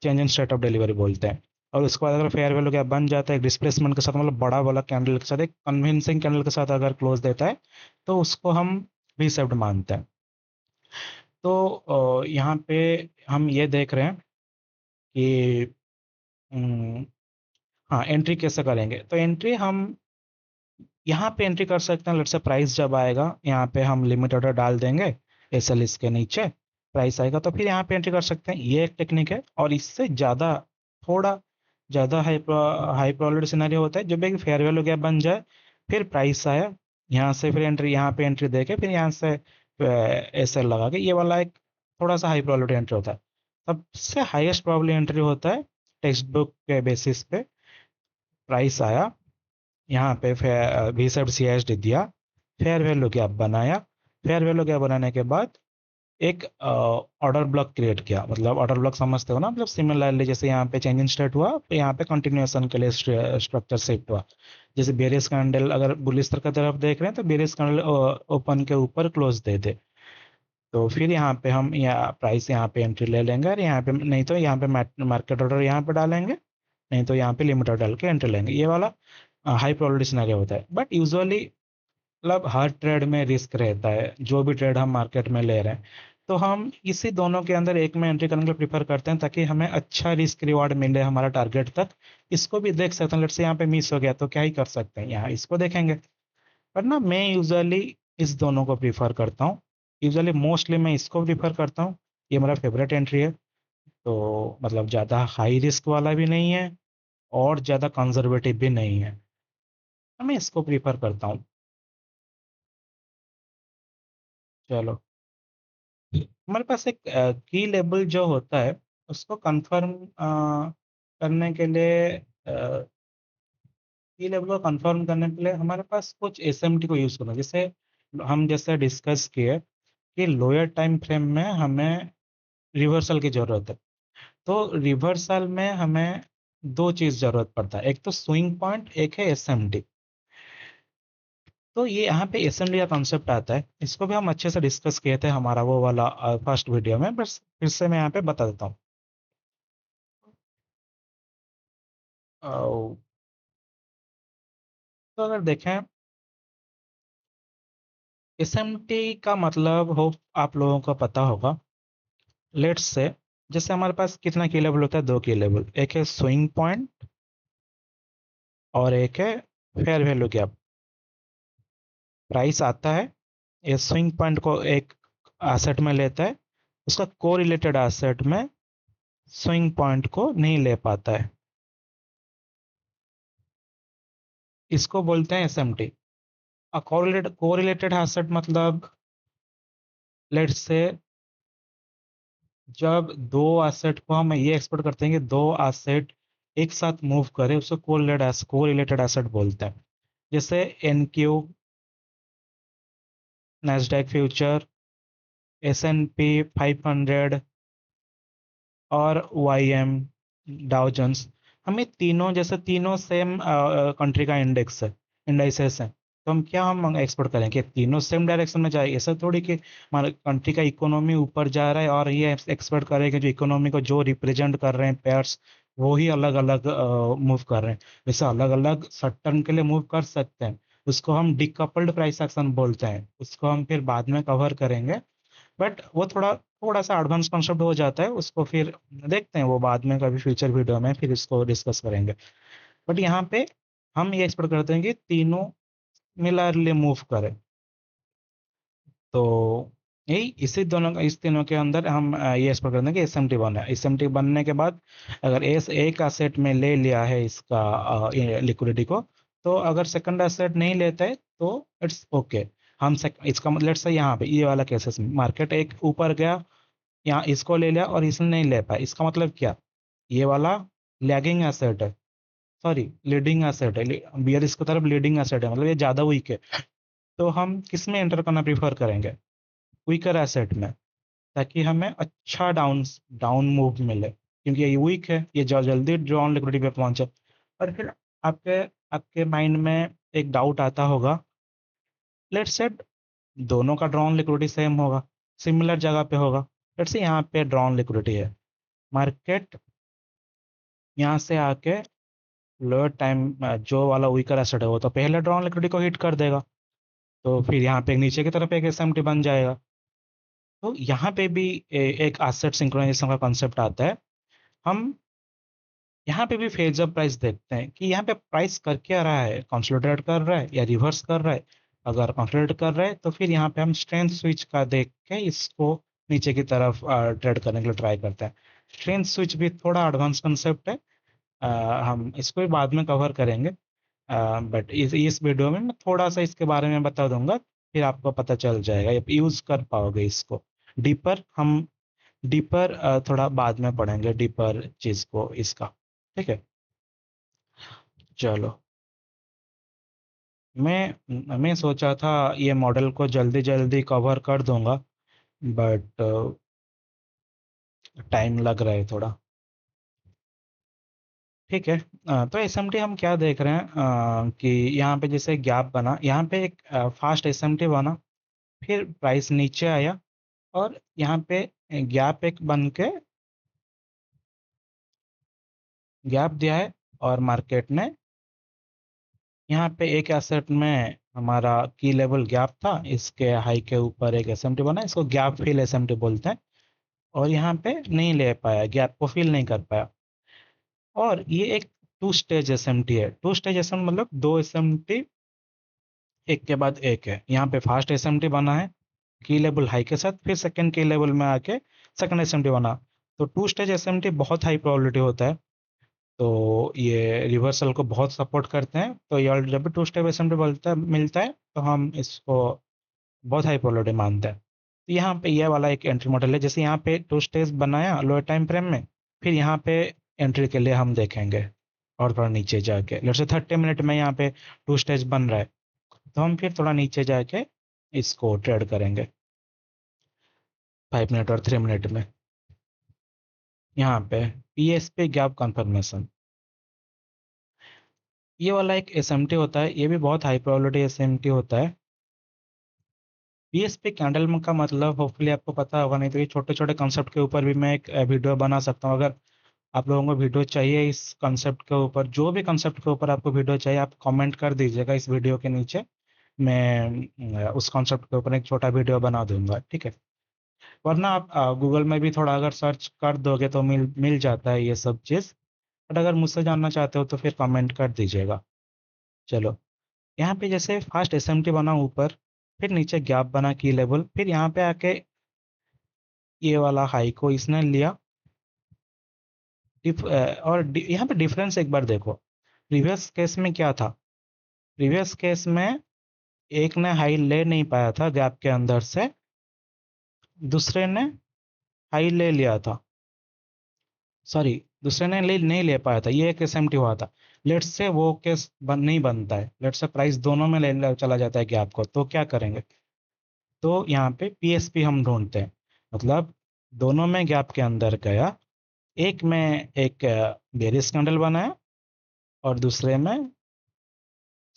change in state of delivery बोलते हैं। और उसके बाद अगर फेयर वैल्यू गैप बन जाता है डिस्प्लेसमेंट के साथ, मतलब बड़ा वाला कैंडल के साथ, एक कन्विंसिंग कैंडल के साथ अगर क्लोज देता है तो उसको हम भी सेप्ड मानते हैं। तो यहाँ पे हम ये देख रहे हैं कि हाँ, एंट्री कैसे करेंगे। तो एंट्री हम यहाँ पे एंट्री कर सकते हैं। लेट्स से प्राइस जब आएगा यहाँ पे हम लिमिट ऑर्डर डाल देंगे SL इसके नीचे, प्राइस आएगा तो फिर यहाँ पे एंट्री कर सकते हैं। ये एक टेक्निक है। और इससे ज़्यादा, थोड़ा ज़्यादा हाई प्रोबेबिलिटी सिनेरियो होता है जब एक फेयर वैल्यू गैप बन जाए, फिर प्राइस आया, यहाँ से फिर एंट्री, यहाँ पे एंट्री देके फिर यहाँ से SL लगा के, ये वाला एक थोड़ा सा हाई प्रोबेबिलिटी एंट्री होता है। सबसे हाईएस्ट प्रोबेबिलिटी एंट्री होता है टेक्स्ट बुक के बेसिस पे। प्राइस आया, यहाँ पे भी सेट CSD दिया, फेयर वैल्यू गैप बनाया। फेयर वैल्यू गैप बनाने के बाद एक ऑर्डर ब्लॉक क्रिएट किया। मतलब ऑर्डर ब्लॉक समझते हो ना, मतलब सिमिलरली जैसे यहाँ पे चेंज इन स्टेट हुआ तो यहाँ पे कंटिन्यूएशन के लिए स्ट्रक्चर शिफ्ट हुआ। जैसे बेरियस कैंडल अगर बुलिश की तरफ देख रहे हैं तो बेरियस कैंडल ओपन के ऊपर क्लोज दे दे, तो फिर यहाँ पे हम यहाँ प्राइस यहाँ पे एंट्री ले लेंगे, और यहाँ पे नहीं तो यहाँ पे मार्केट ऑर्डर यहाँ पे डालेंगे, नहीं तो यहाँ पे लिमिट ऑर्डर डाल के एंट्री लेंगे। ये वाला हाई प्रोबेबिलिटी सिनेरियो होता है। बट यूजुअली मतलब हर ट्रेड में रिस्क रहता है, जो भी ट्रेड हम मार्केट में ले रहे हैं, तो हम इसी दोनों के अंदर एक में एंट्री करने के लिए प्रीफर करते हैं, ताकि हमें अच्छा रिस्क रिवार्ड मिले हमारा टारगेट तक। इसको भी देख सकते हैं। लेट्स से यहाँ पे मिस हो गया तो क्या ही कर सकते हैं, यहाँ इसको देखेंगे। पर ना मैं यूजुअली इस दोनों को प्रीफर करता हूँ। यूजुअली मोस्टली मैं इसको प्रीफर करता हूँ। ये मेरा फेवरेट एंट्री है। तो मतलब ज़्यादा हाई रिस्क वाला भी नहीं है और ज़्यादा कंजर्वेटिव भी नहीं है, तो मैं इसको प्रीफर करता हूँ। चलो, हमारे पास एक की लेबल जो होता है उसको कंफर्म करने के लिए, की लेबल को कंफर्म करने के लिए हमारे पास कुछ SMT को यूज़ करना है। जैसे हम जैसे डिस्कस किए कि लोअर टाइम फ्रेम में हमें रिवर्सल की ज़रूरत है। तो रिवर्सल में हमें दो चीज़ ज़रूरत पड़ता है, एक तो स्विंग पॉइंट, एक है SMT। तो ये यहाँ पे एसएमडी का कॉन्सेप्ट आता है, इसको भी हम अच्छे से डिस्कस किए थे हमारा वो वाला फर्स्ट वीडियो में, बस फिर से मैं यहाँ पे बता देता हूँ। तो अगर देखें, एसएमटी का मतलब हो आप लोगों को पता होगा। लेट्स से जैसे हमारे पास कितना की लेवल होता है, दो की लेवल, एक है स्विंग पॉइंट और एक है फेयर वैल्यू गैप। प्राइस आता है, ये स्विंग पॉइंट को एक एसेट में लेता है, उसका कोरिलेटेड एसेट में स्विंग पॉइंट को नहीं ले पाता है, इसको बोलते हैं एसएमटी। कोरिलेटेड एसेट मतलब लेट्स से जब दो एसेट को हम ये एक्सपेक्ट करते हैं कि दो एसेट एक साथ मूव करे, उसको कोरिलेटेड एसेट बोलते हैं। जैसे NQ, Nasdaq future, S N P 500 और वाई एम, डाउ जोन्स। हमें तीनों, जैसे तीनों सेम कंट्री का इंडेक्स है, इंडाइसेस है, तो हम एक्सपेक्ट करें कि तीनों सेम डायरेक्शन में जाए। ऐसा थोड़ी कि हमारे कंट्री का इकोनॉमी ऊपर जा रहा है और ये एक्सपेक्ट करें कि जो इकोनॉमी को जो रिप्रेजेंट कर रहे हैं पेयर्स, वो ही अलग अलग मूव कर रहे हैं। वैसे अलग अलग सर्टन के लिए मूव कर सकते हैं, उसको हम डिकपल्ड प्राइस एक्शन बोलते हैं, उसको हम फिर बाद में कवर करेंगे। बट वो थोड़ा थोड़ा सा एडवांस कॉन्सेप्ट हो जाता है, उसको फिर देखते हैं, वो बाद में कभी फ्यूचर वीडियो में फिर इसको डिस्कस करेंगे। बट यहाँ पे हम ये एक्सपेक्ट करते हैं कि तीनों मिलारली मूव करें। तो यही इस तीनों के अंदर हम ये एक्सपेक्ट करते हैं कि एसएमटी बने। एसएमटी बनने के बाद अगर एस एक असेट में ले लिया है इसका लिक्विडिटी को, तो अगर सेकंड असेट नहीं लेता है तो इट्स ओके। इसका मतलब लेट्स से यहाँ पे ये वाला केसेस में मार्केट एक ऊपर गया, यहाँ इसको ले लिया और इसने नहीं ले पाया, इसका मतलब क्या, ये वाला लैगिंग एसेट है, सॉरी लीडिंग एसेट है, बियर इसकी तरफ लीडिंग एसेट है, मतलब ये ज़्यादा वीक है। तो हम किस में एंटर करना प्रीफर करेंगे, वीकर एसेट में, ताकि हमें अच्छा डाउन डाउन मूव मिले, क्योंकि ये वीक है, ये जल्दी ड्रॉन लिक्विडिटी पे पहुंचे। और फिर आपके आपके माइंड में एक डाउट आता होगा, लेट्स से दोनों का ड्रॉन लिक्विडिटी सेम होगा, सिमिलर जगह पे होगा। लेट्स से यहाँ पे ड्रॉन लिक्विडिटी है, मार्केट यहाँ से आके लोअर टाइम जो वाला वीकर एसेट है वो तो पहले ड्रॉन लिक्विडिटी को हिट कर देगा, तो फिर यहाँ पे नीचे की तरफ एक एसएमटी बन जाएगा। तो यहाँ पे भी एक एसेट सिंक्रोनाइजेशन का कॉन्सेप्ट आता है। हम यहाँ पे भी फेज अप प्राइस देखते हैं कि यहाँ पे प्राइस कर क्या रहा है, कंसोलिडेट कर रहा है या रिवर्स कर रहा है। अगर कंसोलिडेट कर रहा है तो फिर यहाँ पे हम स्ट्रेंथ स्विच का देख के इसको नीचे की तरफ ट्रेड करने के लिए ट्राई करते हैं। स्ट्रेंथ स्विच भी थोड़ा एडवांस कंसेप्ट है, हम इसको भी बाद में कवर करेंगे। बट इस वीडियो में मैं थोड़ा सा इसके बारे में बता दूंगा, फिर आपको पता चल जाएगा, ये यूज कर पाओगे इसको। डीपर हम डीपर थोड़ा बाद में पढ़ेंगे, डीपर चीज को इसका। ठीक है, चलो। मैं सोचा था ये मॉडल को जल्दी जल्दी कवर कर दूंगा, बट टाइम लग रहा है थोड़ा। ठीक है, तो एसएमटी हम क्या देख रहे हैं, कि यहाँ पे जैसे गैप बना, यहाँ पे एक फास्ट एसएमटी बना, फिर प्राइस नीचे आया और यहाँ पे गैप एक बन के गैप दिया है, और मार्केट ने यहाँ पे एक एसेट में हमारा की लेवल गैप था, इसके हाई के ऊपर एक एसएमटी बना, इसको गैप फिल एसएमटी बोलते हैं। और यहाँ पे नहीं ले पाया, गैप को फिल नहीं कर पाया। और ये एक टू स्टेज एसएमटी है। टू स्टेज एसएमटी मतलब दो एसएमटी एक के बाद एक है। यहाँ पे फास्ट एसएमटी बना है की लेवल हाई के साथ, फिर सेकंड की लेवल में आके सेकंड एसएमटी बना। तो टू स्टेज एसएमटी बहुत हाई प्रोबेबिलिटी होता है, तो ये रिवर्सल को बहुत सपोर्ट करते हैं। तो ये जब भी टू स्टेप एसएमटी मिलता है तो हम इसको बहुत हाई प्रोबेबिलिटी मानते हैं। तो यहाँ पे ये वाला एक एंट्री मॉडल है, जैसे यहाँ पे टू स्टेज बनाया लोअर टाइम फ्रेम में, फिर यहाँ पे एंट्री के लिए हम देखेंगे और थोड़ा नीचे जाके, लेट्स से 30 मिनट में यहाँ पे टू स्टेज बन रहा है, तो हम फिर थोड़ा नीचे जाके इसको ट्रेड करेंगे 5 मिनट और 3 मिनट में। यहाँ पे पीएसपी गैप कंफर्मेशन, ये वाला एक एसएमटी होता है, ये भी बहुत हाई प्रोबेबिलिटी एसएमटी होता है। पीएसपी कैंडल का मतलब होपफुली आपको पता होगा, नहीं तो ये छोटे छोटे कंसेप्ट के ऊपर भी मैं एक वीडियो बना सकता हूँ। अगर आप लोगों को वीडियो चाहिए इस कंसेप्ट के ऊपर, जो भी कंसेप्ट के ऊपर आपको वीडियो चाहिए, आप कमेंट कर दीजिएगा इस वीडियो के नीचे। मैं उस कॉन्सेप्ट के ऊपर एक छोटा वीडियो बना दूंगा, ठीक है। वरना आप गूगल में भी थोड़ा अगर सर्च कर दोगे तो मिल मिल जाता है ये सब चीज़। बट अगर मुझसे जानना चाहते हो तो फिर कमेंट कर दीजिएगा। चलो, यहाँ पे जैसे फास्ट एसएमटी बना ऊपर, फिर नीचे गैप बना की लेवल, फिर यहाँ पे आके ये वाला हाई को इसने लिया। यहाँ पे डिफरेंस एक बार देखो। प्रीवियस केस में क्या था? प्रीवियस केस में एक ने हाई ले नहीं पाया था गैप के अंदर से, दूसरे ने हाई ले लिया था। सॉरी, दूसरे ने नहीं ले पाया था, ये एक एसएमटी हुआ था। लेट्स से वो केस नहीं बनता है, लेट्स से प्राइस दोनों में चला जाता है गैप को, तो क्या करेंगे? तो यहाँ पे पीएसपी हम ढूंढते हैं। मतलब दोनों में गैप के अंदर गया, एक में एक बेरिश कैंडल बनाया और दूसरे में,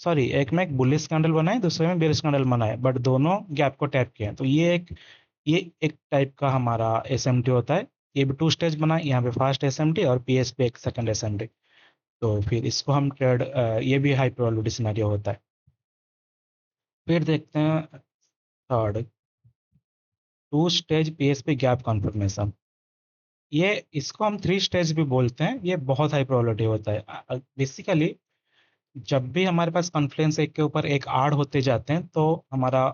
सॉरी, एक में एक बुलिश कैंडल बनाए, दूसरे में बेरिश कैंडल बनाए, बट दोनों गैप को टैप किए। तो ये एक टाइप का हमारा एसएमटी होता है। ये भी टू स्टेज बना, यहाँ पे फर्स्ट एसएमटी और पीएसपी एक सेकंड एसएमटी। तो फिर इसको हम ट्रेड, ये भी हाई प्रोबेबिलिटी सिनेरियो होता है। फिर देखते हैं third, two stage PSP gap confirmation. ये इसको हम थ्री स्टेज भी बोलते हैं, ये बहुत हाई प्रोबेबिलिटी होता है। बेसिकली जब भी हमारे पास कॉन्फ्लुएंस एक के ऊपर एक ऐड होते जाते हैं तो हमारा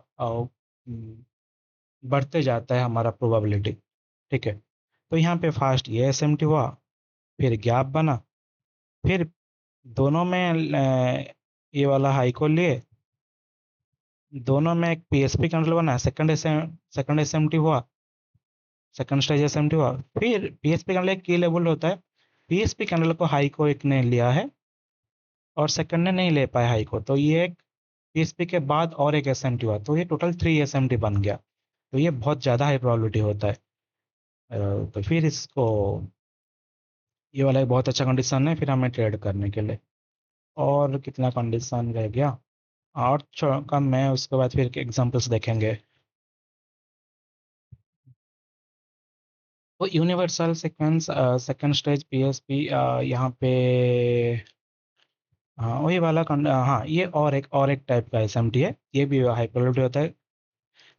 बढ़ते जाता है हमारा प्रोबेबिलिटी, ठीक है। तो यहाँ पे फास्ट ये एसएमटी हुआ, फिर गैप बना, फिर दोनों में ये वाला हाई को लिए, दोनों में एक पीएसपी कैंडल बना, सेकंड एसएमटी हुआ, सेकंड स्टेज एसएमटी हुआ। फिर पीएसपी कैंडल एक की लेवल होता है, पीएसपी कैंडल को हाई को एक ने लिया है और सेकंड ने नहीं ले पाया हाई को, तो ये एक पीएसपी के बाद और एक एसएमटी हुआ, तो ये टोटल 3 एसएमटी बन गया। तो ये बहुत ज़्यादा हाई प्रोबेबिलिटी होता है। तो फिर इसको, ये वाला एक बहुत अच्छा कंडीशन है फिर हमें ट्रेड करने के लिए। और कितना कंडीशन रह गया? और कम है, उसके बाद फिर एग्जांपल्स देखेंगे। तो universal sequence second stage PSP, यहाँ पे, हाँ वही वाला हाँ, ये और एक टाइप का एसएमटी है, ये भी हाई प्रोबेबिलिटी होता है।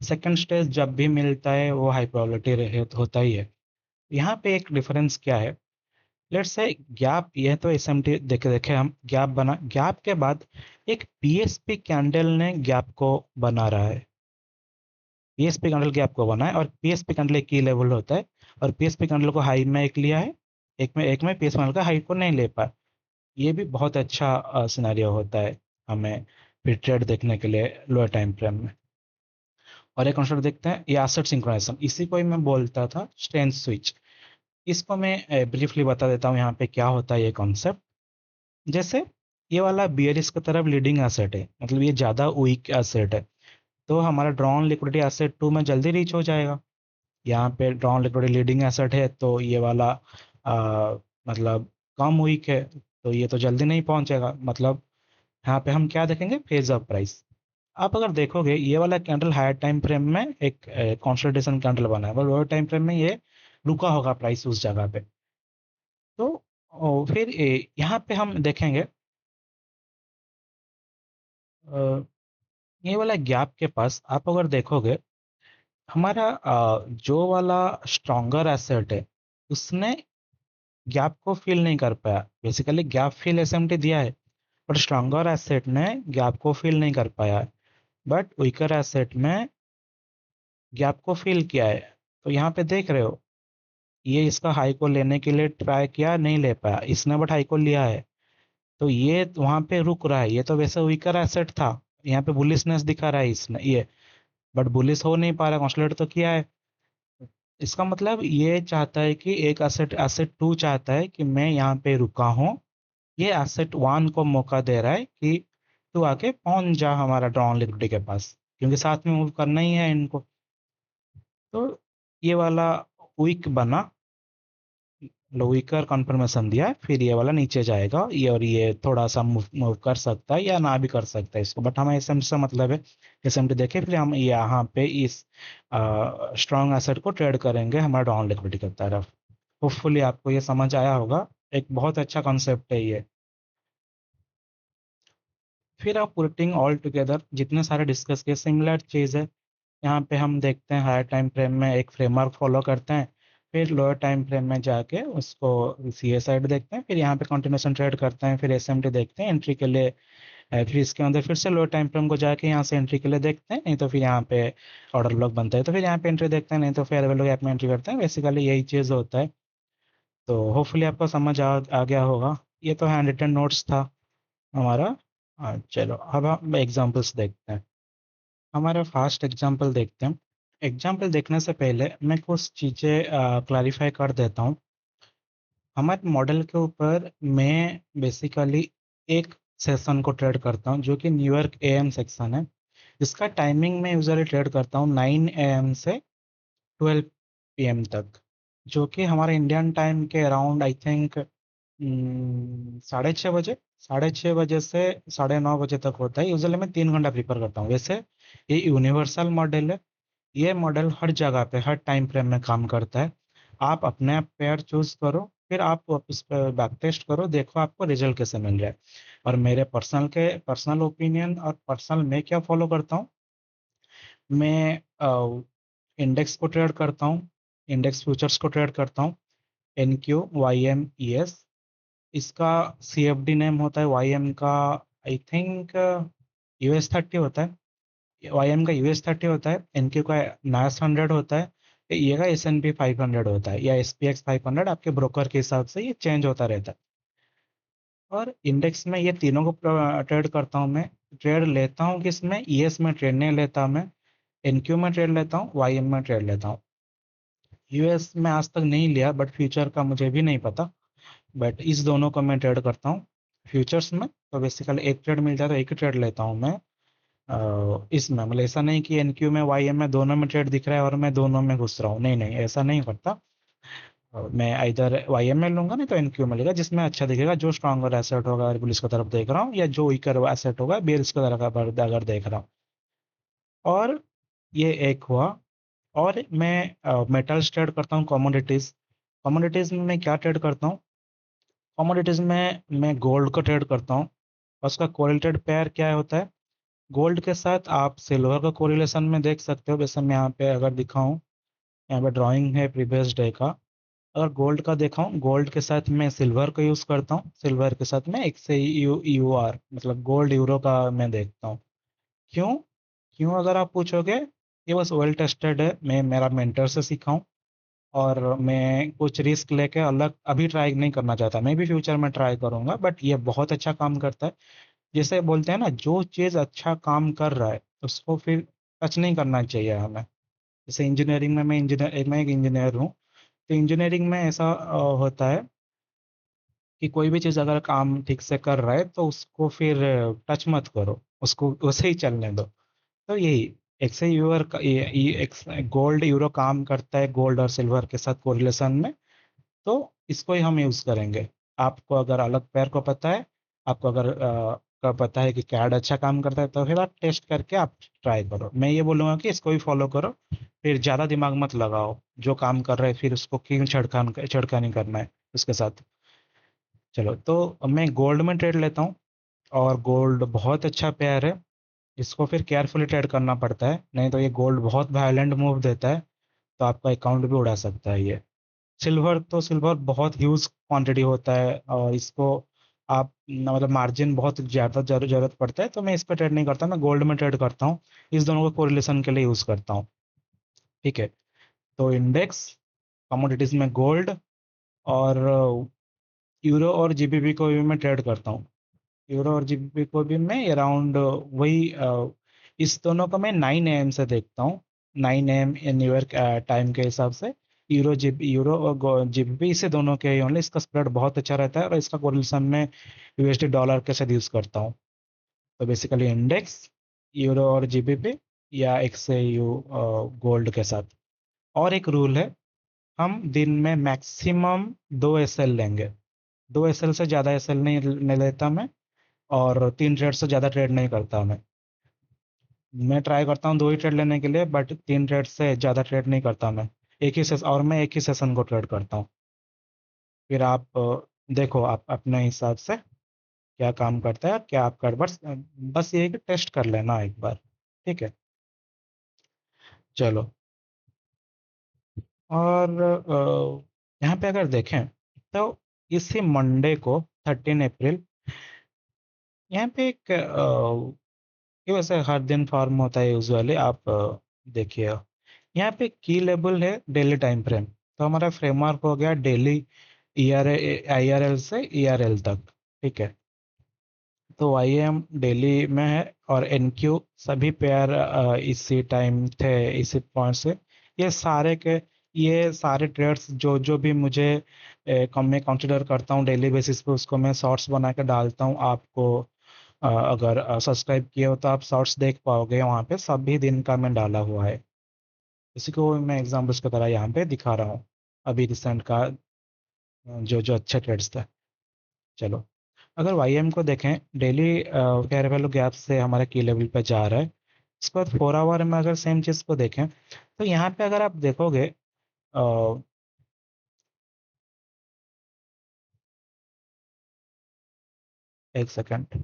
सेकंड स्टेज जब भी मिलता है वो हाई प्रोबेबिलिटी होता ही है। यहाँ पे एक डिफरेंस क्या है? लेट्स से गैप, ये तो एसएमटी देखे देखे हम, गैप बना, गैप के बाद एक पीएसपी कैंडल ने गैप को बना रहा है। पीएसपी कैंडल गैप को बना है और पीएसपी कैंडल एक की लेवल होता है, और पीएसपी कैंडल को हाई में एक लिया है, एक में पीएसपी कैंडल का हाई को नहीं ले पाया। ये भी बहुत अच्छा सिनेरियो होता है हमें फिर ट्रेड देखने के लिए लोअर टाइम फ्रेम में। और एक कॉन्सेप्ट देखते हैं, ये एसेट सिंक्रोनाइजेशन, इसी को ही मैं बोलता था स्ट्रेंथ स्विच। इसको मैं ब्रीफली बता देता हूँ यहाँ पे क्या होता है ये कॉन्सेप्ट। जैसे ये वाला बियरिश की तरफ लीडिंग एसेट है, मतलब ये ज़्यादा वीक एसेट है, तो हमारा ड्रॉन लिक्विडिटी एसेट 2 में जल्दी रीच हो जाएगा। यहाँ पे ड्रॉन लिक्विडिटी लीडिंग एसेट है, तो ये वाला मतलब कम वीक है, तो ये तो जल्दी नहीं पहुंचेगा। मतलब यहाँ पे हम क्या देखेंगे? Phase of price. आप अगर देखोगे ये वाला कैंडल हायर टाइम फ्रेम में एक कंसोलिडेशन कैंडल बना है, और लोअर टाइम फ्रेम में ये रुका होगा प्राइस उस जगह पे। तो फिर यहाँ पे हम देखेंगे अ, ये वाला गैप के पास आप अगर देखोगे, हमारा जो वाला स्ट्रॉन्गर एसेट है उसने गैप को फिल नहीं कर पाया। बेसिकली गैप फिल एसएमटी दिया है, पर स्ट्रॉन्गर एसेट ने गैप को फिल नहीं कर पाया है, बट वीकर एसेट में गैप को फिल किया है। तो यहाँ पे देख रहे हो, ये इसका हाई को लेने के लिए ट्राई किया, नहीं ले पाया इसने, बट हाई को लिया है। तो ये वहां पे रुक रहा है, ये तो वैसे वीकर एसेट था, यहाँ पे बुलिशनेस दिखा रहा है इसने ये, बट बुलिश हो नहीं पा रहा, कंसोलिडेट तो किया है। इसका मतलब ये चाहता है कि एक एसेट एसेट टू चाहता है कि मैं यहाँ पे रुका हूँ, ये एसेट वन को मौका दे रहा है कि तू आके पहुंच जा हमारा ड्रॉन लिक्विडिटी के पास, क्योंकि साथ में मूव करना ही है इनको। तो ये वाला वीक बना, वीकर कंफर्मेशन दिया है, फिर ये वाला नीचे जाएगा, ये और ये थोड़ा सा मूव मूव कर सकता है या ना भी कर सकता है इसको, बट हमें एसएमटी से मतलब है। एसएमटी देखे फिर हम यहाँ पे इस स्ट्रॉन्ग एसेट को ट्रेड करेंगे हमारा डाउन लिक्विडिटी की तरफ। होपफुली आपको ये समझ आया होगा, एक बहुत अच्छा कॉन्सेप्ट है ये। फिर आप पुटिंग ऑल टुगेदर जितने सारे डिस्कस किए सिमिलर चीज़ है। यहाँ पे हम देखते हैं हायर टाइम फ्रेम में एक फ्रेमवर्क फॉलो करते हैं, फिर लोअर टाइम फ्रेम में जाके उसको सी ए साइड देखते हैं, फिर यहाँ पे कंटिन्यूशन ट्रेड करते हैं, फिर एस एम टी देखते हैं एंट्री के लिए। फिर इसके अंदर फिर से लोअर टाइम फ्रेम को जाके यहाँ से एंट्री के लिए देखते हैं, नहीं तो फिर यहाँ पे ऑर्डर ब्लॉक बनता है तो फिर यहाँ पे एंट्री देखते हैं, नहीं तो फेयर वैल्यू गैप में एंट्री करते हैं। बेसिकली यही चीज़ होता है। तो होपफुली आपको समझ आ गया होगा। ये तो हैंड रिटन नोट्स था हमारा। चलो अब हम एग्जाम्पल्स देखते हैं। हमारा फास्ट एग्जाम्पल देखते हैं। एग्जाम्पल देखने से पहले मैं कुछ चीज़ें क्लैरिफाई कर देता हूँ। हमारे मॉडल के ऊपर मैं बेसिकली एक सेशन को ट्रेड करता हूँ जो कि न्यूयॉर्क एएम सेक्शन है। इसका टाइमिंग मैं यूजुअली ट्रेड करता हूँ 9 AM से 12 PM तक, जो कि हमारे इंडियन टाइम के अराउंड आई थिंक 6:30 बजे, 6:30 बजे से 9:30 बजे तक होता है। यूजुअली मैं 3 घंटा प्रीफर करता हूँ। वैसे ये यूनिवर्सल मॉडल है, ये मॉडल हर जगह पे हर टाइम फ्रेम में काम करता है। आप अपने आप पेयर चूज करो, फिर आप इस पर बैक टेस्ट करो, देखो आपको रिजल्ट कैसे मिल रहा है। और मेरे पर्सनल ओपिनियन और पर्सनल मैं क्या फॉलो करता हूँ, मैं इंडेक्स को ट्रेड करता हूँ, इंडेक्स फ्यूचर्स को ट्रेड करता हूँ, NQYMES। इसका CFD नेम होता है YM का, आई थिंक US30 होता है। YM का US30 होता है, NQ का NAS 100 होता है, ये का S&P 500 होता है, या SPX 500, आपके ब्रोकर के हिसाब से ये चेंज होता रहता है। और इंडेक्स में ये तीनों को ट्रेड करता हूँ मैं। ट्रेड लेता हूँ किसमें, ES में ट्रेड नहीं लेता मैं, NQ में ट्रेड लेता हूँ, YM में ट्रेड लेता हूँ। US में आज तक नहीं लिया, बट फ्यूचर का मुझे भी नहीं पता। बट इस दोनों को मैं ट्रेड करता हूँ फ्यूचर्स में। तो बेसिकली एक ट्रेड मिल जाए तो एक ही ट्रेड लेता हूँ मैं। इसमें मतलब ऐसा नहीं कि NQ में YM में दोनों में ट्रेड दिख रहा है और मैं दोनों में घुस रहा हूँ, नहीं नहीं ऐसा नहीं करता। मैं इधर YM में लूंगा, नहीं तो NQ में लेगा, जिसमें अच्छा दिखेगा, जो स्ट्रॉन्गर एसेट होगा अगर बुलिश की तरफ देख रहा हूँ, या जो वीकर एसेट होगा बेरिश की तरफ अगर देख रहा हूँ। और ये एक हुआ। और मैं मेटल्स ट्रेड करता हूँ, कमोडिटीज। कमोडिटीज में मैं क्या ट्रेड करता हूँ, कमोडिटीज में मैं गोल्ड को ट्रेड करता हूँ। और उसका कोरिलेटेड पेयर क्या होता है, गोल्ड के साथ आप सिल्वर का कोरिलेशन में देख सकते हो। वैसे मैं यहाँ पे अगर दिखाऊं, यहाँ पे ड्राइंग है प्रीवियस डे का। अगर गोल्ड का दिखाऊं, गोल्ड के साथ मैं सिल्वर को यूज़ करता हूँ, सिल्वर के साथ मैं एक से UR मतलब गोल्ड यूरो का मैं देखता हूँ। क्यों, क्यों अगर आप पूछोगे, ये बस वेल टेस्टेड है, मैं मेरा मेंटर से सीखा हूँ। और मैं कुछ रिस्क लेके अलग अभी ट्राई नहीं करना चाहता, मैं भी फ्यूचर में ट्राई करूंगा, बट ये बहुत अच्छा काम करता है। जैसे बोलते हैं ना, जो चीज़ अच्छा काम कर रहा है उसको फिर टच नहीं करना चाहिए हमें। जैसे इंजीनियरिंग में मैं एक इंजीनियर हूँ। तो इंजीनियरिंग में ऐसा होता है कि कोई भी चीज़ अगर काम ठीक से कर रहा है तो उसको फिर टच मत करो, उसको वैसे ही चलने दो। तो यही एक से यूरो का एक गोल्ड यूरो काम करता है गोल्ड और सिल्वर के साथ कोरिलेशन में। तो इसको ही हम यूज़ करेंगे। आपको अगर अलग पैर को पता है, आपको अगर का पता है कि कैड अच्छा काम करता है, तो फिर आप टेस्ट करके आप ट्राई करो। मैं ये बोलूँगा कि इसको ही फॉलो करो, फिर ज़्यादा दिमाग मत लगाओ। जो काम कर रहे हैं फिर उसको क्यों छेड़खानी करना है उसके साथ। चलो तो मैं गोल्ड में ट्रेड लेता हूँ, और गोल्ड बहुत अच्छा पेयर है। इसको फिर केयरफुली ट्रेड करना पड़ता है, नहीं तो ये गोल्ड बहुत वायलेंट मूव देता है, तो आपका अकाउंट भी उड़ा सकता है ये। सिल्वर बहुत ह्यूज क्वांटिटी होता है, और इसको आप मतलब मार्जिन बहुत ज़्यादा जरूरत पड़ता है, तो मैं इस पर ट्रेड नहीं करता, मैं गोल्ड में ट्रेड करता हूँ। इस दोनों को कोरिलेशन के लिए यूज़ करता हूँ। ठीक है। तो इंडेक्स, कमोडिटीज में गोल्ड, और यूरो और GBP को भी मैं ट्रेड करता हूँ। यूरो और GBP को भी मैं अराउंड वही इस दोनों को मैं 9 AM से देखता हूँ, 9 AM न्यूयॉर्क टाइम के हिसाब से। यूरो और GBP, इसे दोनों के ही ओनली, इसका स्प्रेड बहुत अच्छा रहता है, और इसका कोरिलेशन में USD डॉलर के साथ यूज़ करता हूँ। तो बेसिकली इंडेक्स, यूरो और GBP, या XAU गोल्ड के साथ। और एक रूल है, हम दिन में मैक्सिमम 2 SL लेंगे। 2 SL से ज़्यादा SL नहीं लेता मैं। और 3 ट्रेड से ज़्यादा ट्रेड नहीं करता मैं ट्राई करता हूँ 2 ही ट्रेड लेने के लिए, बट 3 ट्रेड से ज़्यादा ट्रेड नहीं करता मैं। एक ही सेशन, और मैं एक ही सेशन को ट्रेड करता हूँ। फिर आप देखो आप अपने हिसाब से क्या काम करता है, क्या आप कर, बस ये है कि टेस्ट कर लेना एक बार। ठीक है, चलो। और यहाँ पे अगर देखें तो इसी मंडे को 13 अप्रैल, यहाँ पे एक ये वैसे हर दिन फॉर्म होता है यूजुअली, आप देखिए यहाँ पे की लेबल है डेली टाइम फ्रेम। तो हमारा फ्रेमवर्क हो गया डेली IRL से ERL तक। ठीक है, तो YM डेली में है, और NQ सभी पेयर इसी टाइम थे, इसी पॉइंट से। ये सारे के ये सारे ट्रेड्स जो जो भी मुझे कम में कंसिडर करता हूँ डेली बेसिस पे, उसको मैं शॉर्ट्स बना के डालता हूँ आपको। अगर सब्सक्राइब किए हो तो आप शॉर्ट्स देख पाओगे, वहाँ पे सभी दिन का मैं डाला हुआ है। इसी को मैं एग्जाम्पल्स की तरह यहाँ पे दिखा रहा हूँ, अभी रिसेंट का जो जो अच्छे ट्रेड्स थे। चलो, अगर YM को देखें, डेली फेयर वैल्यू गैप से हमारा की लेवल पे जा रहा है। इसके बाद 4 आवर में अगर सेम चीज़ को देखें, तो यहाँ पे अगर आप देखोगे, अ, एक सेकंड।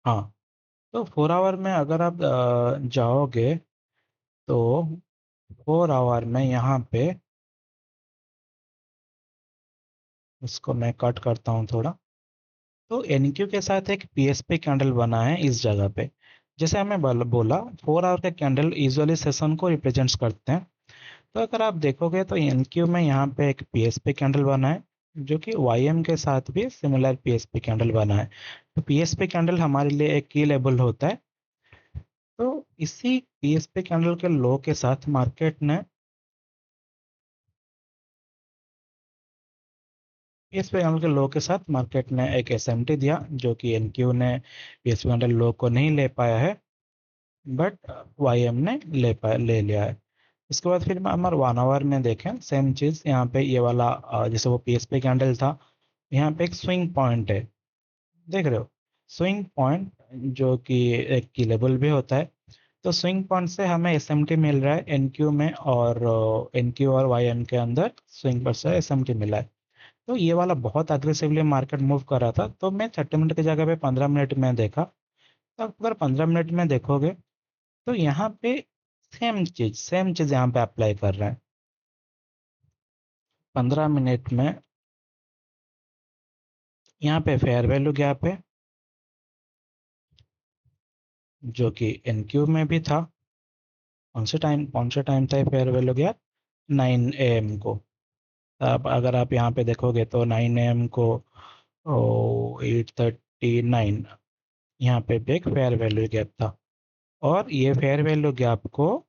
हाँ, तो 4 आवर में अगर आप जाओगे, तो 4 आवर में यहाँ पे, इसको मैं कट करता हूँ थोड़ा। तो NQ के साथ एक PSP कैंडल बना है इस जगह पे। जैसे हमें बोला 4 आवर के कैंडल यूजुअली सेशन को रिप्रेजेंट्स करते हैं। तो अगर आप देखोगे तो NQ में यहाँ पे एक PSP कैंडल बना है, जो कि YM के साथ भी सिमिलर PSP कैंडल बना है। तो PSP कैंडल हमारे लिए एक की लेवल होता है। तो इसी PSP कैंडल के लो के साथ मार्केट ने, PSP कैंडल के लो के साथ मार्केट ने एक SMT दिया, जो कि NQ ने PSP कैंडल लो को नहीं ले पाया है, बट YM ने ले लिया है। इसके बाद फिर हमारे 1 आवर में देखें सेम चीज़, यहाँ पे ये वाला जैसे वो PSP कैंडल था, यहाँ पे एक स्विंग पॉइंट है, देख रहे हो? स्विंग पॉइंट जो कि एक की लेवल भी होता है। तो स्विंग पॉइंट से हमें SMT मिल रहा है NQ में, और NQ और YM के अंदर स्विंग पॉइंट से SMT मिला है। तो ये वाला बहुत अग्रेसिवली मार्केट मूव कर रहा था, तो मैं 30 मिनट की जगह पे 15 मिनट में देखा। तो अगर 15 मिनट में देखोगे, तो यहाँ पे सेम चीज यहाँ पे अप्लाई कर रहे हैं। 15 मिनट में यहाँ पे फेयर वैल्यू गैप है, जो कि NQ में भी था। कौन से टाइम था फेयर वैल्यू गैप? 9 AM को। अब अगर आप यहाँ पे देखोगे तो 9 AM को 8:39, यहाँ पे भी एक फेयर वैल्यू गैप था। और ये फेयर वैल्यू गैप को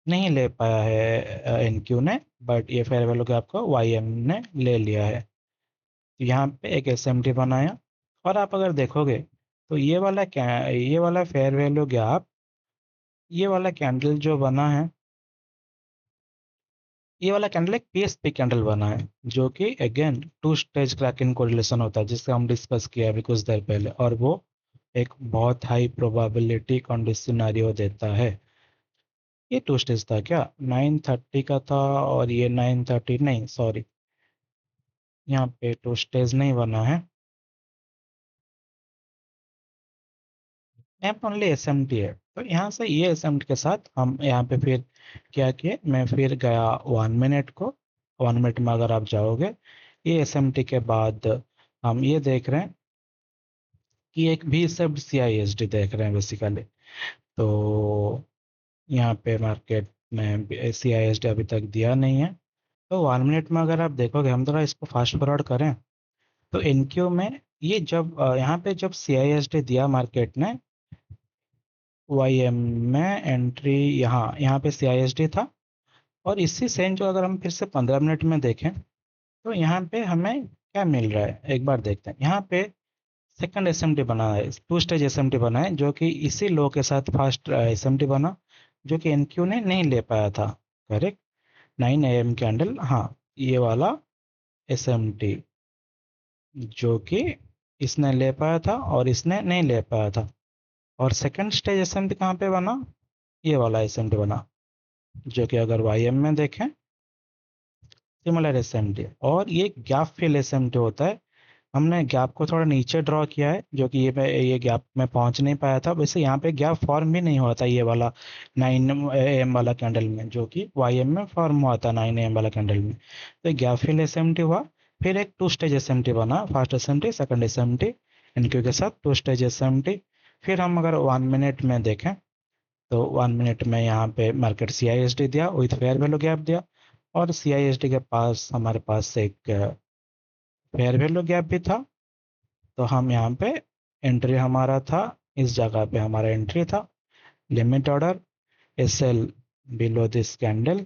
नहीं ले पाया है NQ ने, बट ये फेयर वैल्यू गैप को YM ने ले लिया है। तो यहाँ पे एक SMT बनाया। और आप अगर देखोगे तो ये वाला फेयर वैल्यू गैप, ये वाला कैंडल जो बना है, ये वाला कैंडल एक PSP कैंडल बना है, जो कि अगेन 2 स्टेज क्रैकिंग कोरिलेशन होता है, जिससे हम डिस्कस किया अभी कुछ देर पहले, और वो एक बहुत हाई प्रोबेबिलिटी कंडीशनरियो देता है। ये 2 स्टेज था क्या? 9:30 का था, और ये 9:30 नहीं, सॉरी, यहाँ पे 2 स्टेज नहीं बना है, यहाँ पे ओनली SMT है। तो यहाँ से ये SMT के साथ हम यहाँ पे फिर क्या किए, मैं फिर गया 1 मिनट को। 1 मिनट में अगर आप जाओगे, ये SMT के बाद हम ये देख रहे हैं कि एक भी सब CISD देख रहे हैं बेसिकली। तो यहाँ पे मार्केट में CISD अभी तक दिया नहीं है। तो 1 मिनट में अगर आप देखोगे, हम थोड़ा इसको फास्ट फॉरवर्ड करें, तो NQ में ये जब यहाँ पे जब CISD दिया मार्केट ने, YM में एंट्री, यहाँ यहाँ पे CISD था। और इसी सेम जो अगर हम फिर से 15 मिनट में देखें, तो यहाँ पे हमें क्या मिल रहा है एक बार देखते हैं। यहाँ पे सेकंड एसएमटी बना है, टू स्टेज एसएमटी बना है, जो कि इसी लो के साथ फास्ट एसएमटी बना, जो कि एनक्यू ने नहीं ले पाया था। करेक्ट। 9 AM कैंडल, हाँ, ये वाला एसएमटी जो कि इसने ले पाया था और इसने नहीं ले पाया था। और सेकंड स्टेज एसएमटी कहाँ पे बना? ये वाला एसएमटी बना, जो कि अगर वाईएम में देखें, सिमिलर एसएमटी, और ये गैप फिल एसएमटी होता है। हमने गैप को थोड़ा नीचे ड्रॉ किया है, जो कि ये गैप में पहुंच नहीं पाया था। वैसे यहाँ पे गैप फॉर्म भी नहीं हुआ था ये वाला 9 AM वाला कैंडल में, जो कि वाईएम में फॉर्म हुआ था 9 AM वाला कैंडल में। तो गैप फिल एसएमटी हुआ, फिर एक टू स्टेज एसएमटी बना, फर्स्ट एसएमटी सेकंड एसएमटी इनक्यू के साथ टू स्टेज एसएमटी। फिर हम अगर 1 मिनट में देखें, तो 1 मिनट में यहाँ पे मार्केट CISD दिया विथ फेयर वैल्यू गैप दिया, और CISD के पास हमारे पास एक फेयर वैल्यू गैप भी था। तो हम यहाँ पे एंट्री हमारा था, इस जगह पे हमारा एंट्री था, limit order SL below this candle.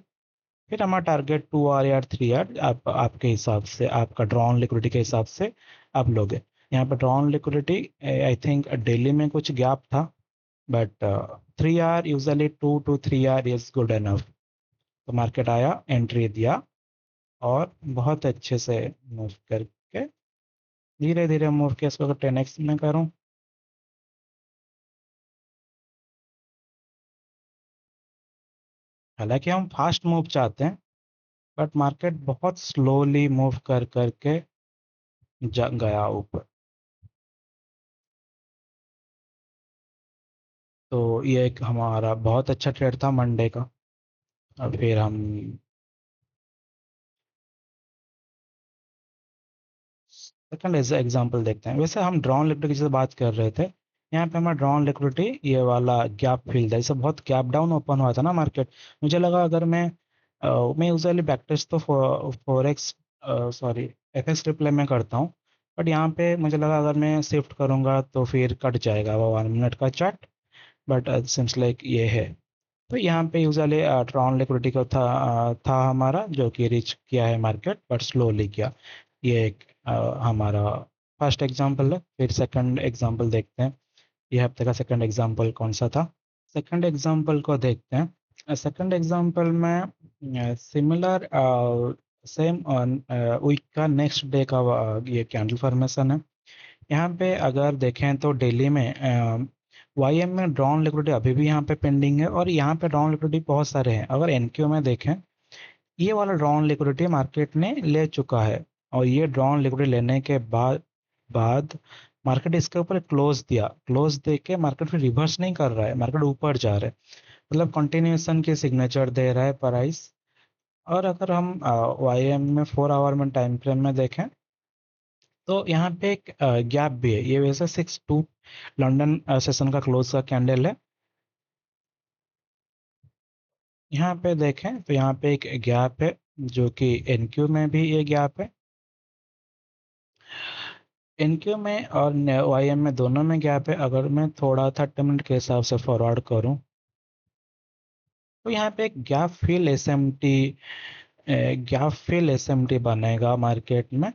फिर हमारा टारगेट 2 आवर या 3 आवर, आपके हिसाब से, आपका ड्रॉन लिक्विडिटी के हिसाब से आप लोगे। यहाँ पे drawn liquidity I think daily में कुछ गैप था, but 3 hour, usually 2 to 3 hour is good enough. तो मार्केट आया, एंट्री दिया, और बहुत अच्छे से मूव करके, धीरे धीरे मूव किया। इसको अगर 10x में करूँ, हालांकि हम फास्ट मूव चाहते हैं, बट मार्केट बहुत स्लोली मूव कर करके गया ऊपर। तो ये एक हमारा बहुत अच्छा ट्रेड था मंडे का। और फिर हम सेकंड एग्जांपल देखते हैं। वैसे हम ड्रॉन लिक्विडिटी की जैसे बात कर रहे थे, यहाँ पे हमारा ड्रॉन लिक्विडिटी ये वाला गैप फिल था, इससे बहुत गैप डाउन ओपन हुआ था ना मार्केट। मुझे लगा अगर मैं यूजुअली बैक टेस्ट तो फॉरेक्स, सॉरी, FX रिप्ले में करता हूँ, बट यहाँ पे मुझे लगा अगर मैं शिफ्ट करूँगा तो फिर कट जाएगा वो 1 मिनट का चार्ट, बट सिम्स लाइक ये है। तो यहाँ पे यूजुअली ड्रॉन लिक्विडिटी को था हमारा, जो कि रीच किया है मार्केट, बट स्लोली किया। ये एक हमारा फर्स्ट एग्जांपल है। फिर सेकंड एग्जांपल देखते हैं, ये हफ्ते का सेकंड एग्जांपल कौन सा था। सेकंड एग्जांपल को देखते हैं। सेकंड एग्जांपल में सिमिलर सेम वीक का नेक्स्ट डे का ये कैंडल फॉर्मेशन है। यहाँ पे अगर देखें तो डेली में वाईएम में ड्रॉन लिक्विडिटी अभी भी यहाँ पे पेंडिंग है, और यहाँ पे ड्रॉन लिक्विडिटी बहुत सारे हैं। अगर एनक्यू में देखें, ये वाला ड्रॉन लिक्विडिटी मार्केट ने ले चुका है, और ये ड्रॉन लिक्विडिटी लेने के बाद मार्केट इसके ऊपर क्लोज दिया, क्लोज दे के मार्केट फिर रिवर्स नहीं कर रहा है, मार्केट ऊपर जा रहा है, मतलब कंटिन्यूएशन की सिग्नेचर दे रहा है प्राइस। और अगर हम वाईएम में 4 आवर में टाइम फ्रेम में देखें, तो यहाँ पे एक गैप भी है। ये वैसे 6-2 लंदन सेशन का क्लोज का कैंडल है। यहाँ पे देखें तो यहाँ पे एक गैप है, जो कि एनक्यू में भी ये गैप है। एनक्यू में और वाईएम में दोनों में गैप है। अगर मैं थोड़ा 30 मिनट के हिसाब से फॉरवर्ड करूँ, तो यहाँ पे एक गैप फिल एसएमटी बनेगा मार्केट में।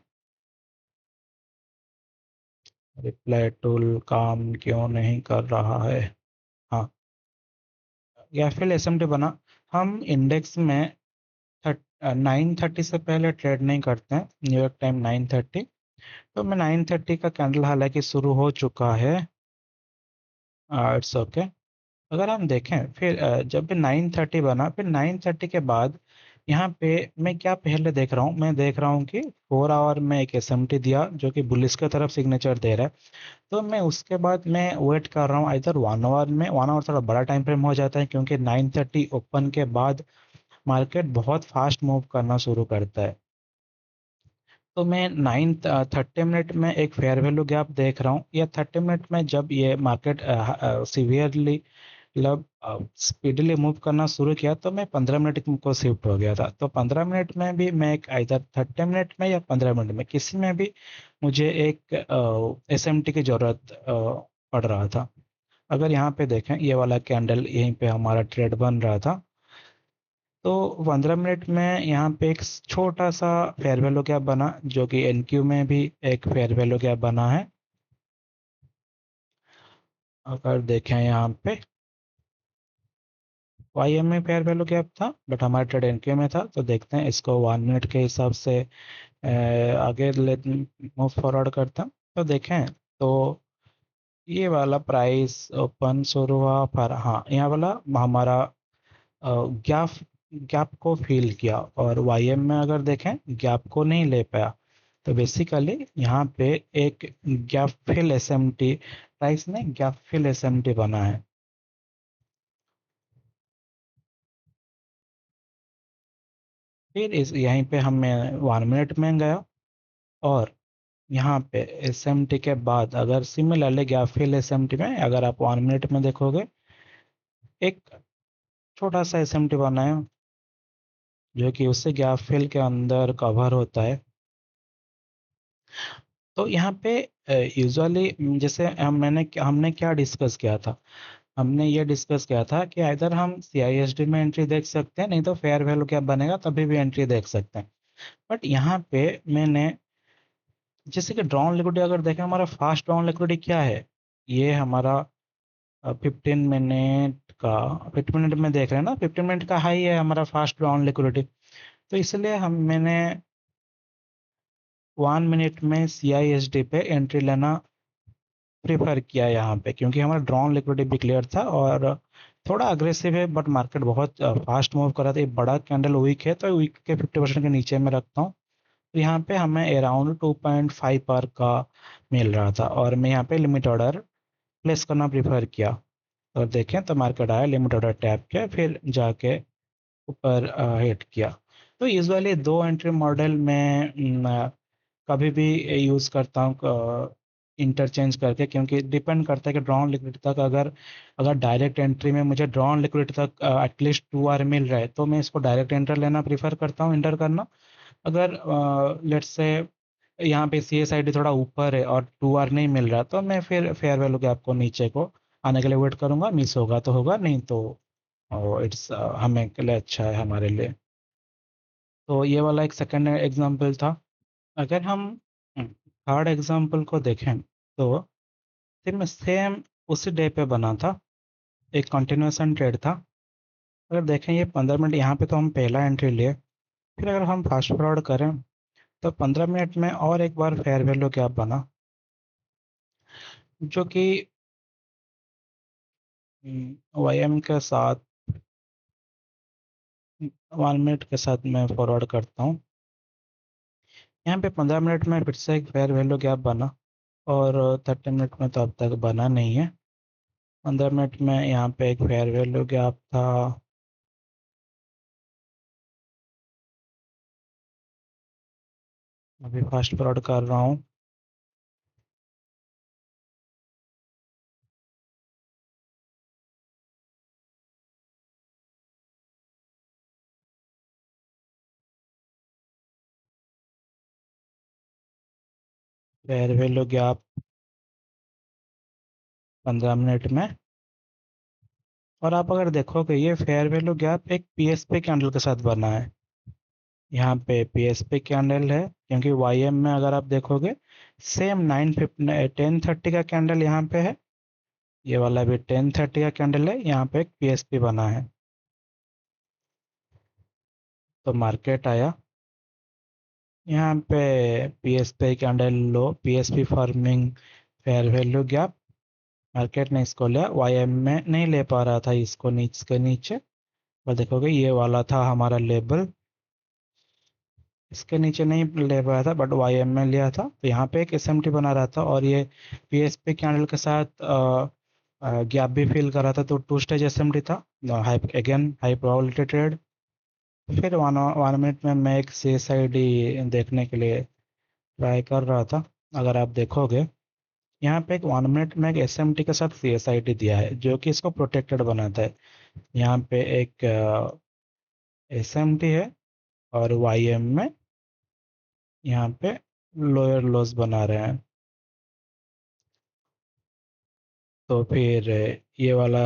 रिप्लाई टूल काम क्यों नहीं कर रहा है? हाँ, गैप फिल एसएमटी बना। हम इंडेक्स में 9:30 से पहले ट्रेड नहीं करते हैं, न्यूयॉर्क टाइम 9:30। तो मैं 9:30 का कैंडल हालांकि शुरू हो चुका है, इट्स ओके। अगर हम देखें फिर जब भी 9:30 बना, फिर 9:30 के बाद यहाँ पे मैं क्या पहले देख रहा हूँ, मैं देख रहा हूँ कि 4 आवर में एक एसएमटी दिया, जो कि बुलिस की तरफ सिग्नेचर दे रहा है। तो मैं उसके बाद मैं वेट कर रहा हूँ, इधर 1 आवर में, 1 आवर थोड़ा बड़ा टाइम फ्रेम हो जाता है, क्योंकि 9:30 ओपन के बाद मार्केट बहुत फास्ट मूव करना शुरू करता है। तो मैं 9:30 में एक फेयर वैल्यू गैप देख रहा हूँ, या 30 मिनट में जब ये मार्केट सीवियरली, मतलब स्पीडली मूव करना शुरू किया, तो मैं 15 मिनट को शिफ्ट हो गया था। तो 15 मिनट में भी मैं एक, इधर 30 मिनट में या 15 मिनट में, किसी में भी मुझे एक एसएमटी की जरूरत पड़ रहा था। अगर यहाँ पे देखें, ये वाला कैंडल यहीं पे हमारा ट्रेड बन रहा था, तो 15 मिनट में यहाँ पे एक छोटा सा फेयर वैल्यू गैप बना, जो कि एनक्यू में भी एक फेयर वैल्यू गैप बना है। अगर देखें यहाँ पे वाई एम में फेयर वैल्यू गैप था, बट हमारा ट्रेड एनके में था। तो देखते हैं इसको 1 मिनट के हिसाब से आगे ले मूव फॉरवर्ड करता हूं। तो देखें तो ये वाला प्राइस ओपन शुरू हुआ पर हाँ, यहाँ वाला हमारा गैप गैप को फील किया, और वाई एम में अगर देखें गैप को नहीं ले पाया। तो बेसिकली यहाँ पे एक gap fill S M T, price ने gap fill S M T बना है। फिर इस यहीं पे हमें 1 मिनट में गया, और यहाँ पे एस एम टी के बाद अगर similarly gap fill S M T में अगर आप 1 मिनट में देखोगे, एक छोटा सा एस एम टी बना है, जो कि उससे गैप फिल के अंदर कवर होता है। तो यहाँ पे यूजुअली जैसे हमने क्या डिस्कस किया था, हमने ये डिस्कस किया था कि इधर हम सी आई एस डी में एंट्री देख सकते हैं, नहीं तो फेयर वैल्यू क्या बनेगा तभी भी एंट्री देख सकते हैं। बट यहाँ पे मैंने जैसे कि ड्रॉन लिक्विडिटी अगर देखें, हमारा फास्ट ड्रॉन लिक्विडिटी क्या है, ये हमारा 15 मिनट का, 15 मिनट में देख रहे हैं ना, 15 मिनट का हाई है हमारा फास्ट ड्रॉन लिक्विडिटी। तो इसलिए हम मैंने 1 मिनट में सी आई एस डी पे एंट्री लेना प्रेफर किया यहाँ पे, क्योंकि हमारा ड्रॉन लिक्विडिटी भी क्लियर था और थोड़ा अग्रेसिव है, बट मार्केट बहुत फास्ट मूव कर रहा था। ये बड़ा कैंडल वीक है, तो वीक के 50% के नीचे में रखता हूँ। तो यहाँ पे हमें अराउंड 2.5 पर का मिल रहा था, और मैं यहाँ पे लिमिट ऑर्डर प्लेस करना प्रीफर किया। और देखें तो मार्केट आया, लिमिट ऑर्डर टैप किया, फिर जाके ऊपर हिट किया। तो यूजुअली दो एंट्री मॉडल में कभी भी यूज़ करता हूँ इंटरचेंज करके, क्योंकि डिपेंड करता है कि ड्रॉन लिक्विडिटी तक अगर अगर डायरेक्ट एंट्री में मुझे ड्रॉन लिक्विडिटी तक एटलीस्ट 2 आवर मिल रहा है, तो मैं इसको डायरेक्ट एंटर लेना प्रीफर करता हूँ, इंटर करना। अगर लेट्स से यहाँ पे सी एस आई डी थोड़ा ऊपर है और 2 आवर नहीं मिल रहा, तो मैं फिर फेयर वैल्यू गैप को नीचे को आने के लिए वेट करूंगा। मिस होगा तो होगा, नहीं तो इट्स हमें के लिए अच्छा है हमारे लिए। तो ये वाला एक सेकंड एग्जांपल था। अगर हम थर्ड एग्जांपल को देखें, तो सेम सेम उसी डे पे बना था, एक कंटिन्यूएशन ट्रेड था। अगर देखें ये 15 मिनट, यहाँ पे तो हम पहला एंट्री लिए, फिर अगर हम फास्ट फॉरवर्ड करें तो 15 मिनट में और एक बार फेयर वैल्यू गैप बना, जो कि वाई एम के साथ 1 मिनट के साथ मैं फॉरवर्ड करता हूँ। यहाँ पे 15 मिनट में फिर से एक फेयर वैल्यू गैप बना, और 30 मिनट में तो अब तक बना नहीं है। 15 मिनट में यहाँ पे एक फेयर वैल्यू गैप था। अभी फास्ट फॉरवर्ड कर रहा हूँ। फेयर वैल्यू गैप 15 मिनट में, और आप अगर देखोगे ये फेयर वैल्यू गैप एक पी एस पी कैंडल के साथ बना है। यहाँ पे पी एस पी कैंडल है, क्योंकि वाई एम में अगर आप देखोगे सेम 10:30 का कैंडल यहाँ पे है। ये वाला भी 10:30 का कैंडल है, यहाँ पे एक पी एस पी बना है। तो मार्केट आया, यहाँ पे P S P candle low, P S P forming fair value gap, market ने इसको लिया। वाई एम में नहीं ले पा रहा था इसको, नीचे के नीचे। और देखोगे ये वाला था हमारा लेवल, इसके नीचे नहीं ले पाया था, बट वाई एम में लिया था। तो यहाँ पे एक एस एम टी बना रहा था, और ये पी एस पी कैंडल के साथ गैप भी फिल कर रहा था। तो two stage S M T था, high again high probability trade. फिर 1 मिनट में मैं एक सी एस आई डी देखने के लिए ट्राई कर रहा था। अगर आप देखोगे यहाँ पे एक 1 मिनट में एक एस एम टी के साथ सी एस आई डी दिया है, जो कि इसको प्रोटेक्टेड बनाता है। यहाँ पे एक एस एम टी है, और वाई एम में यहाँ पे लोअर लोज बना रहे हैं। तो फिर ये वाला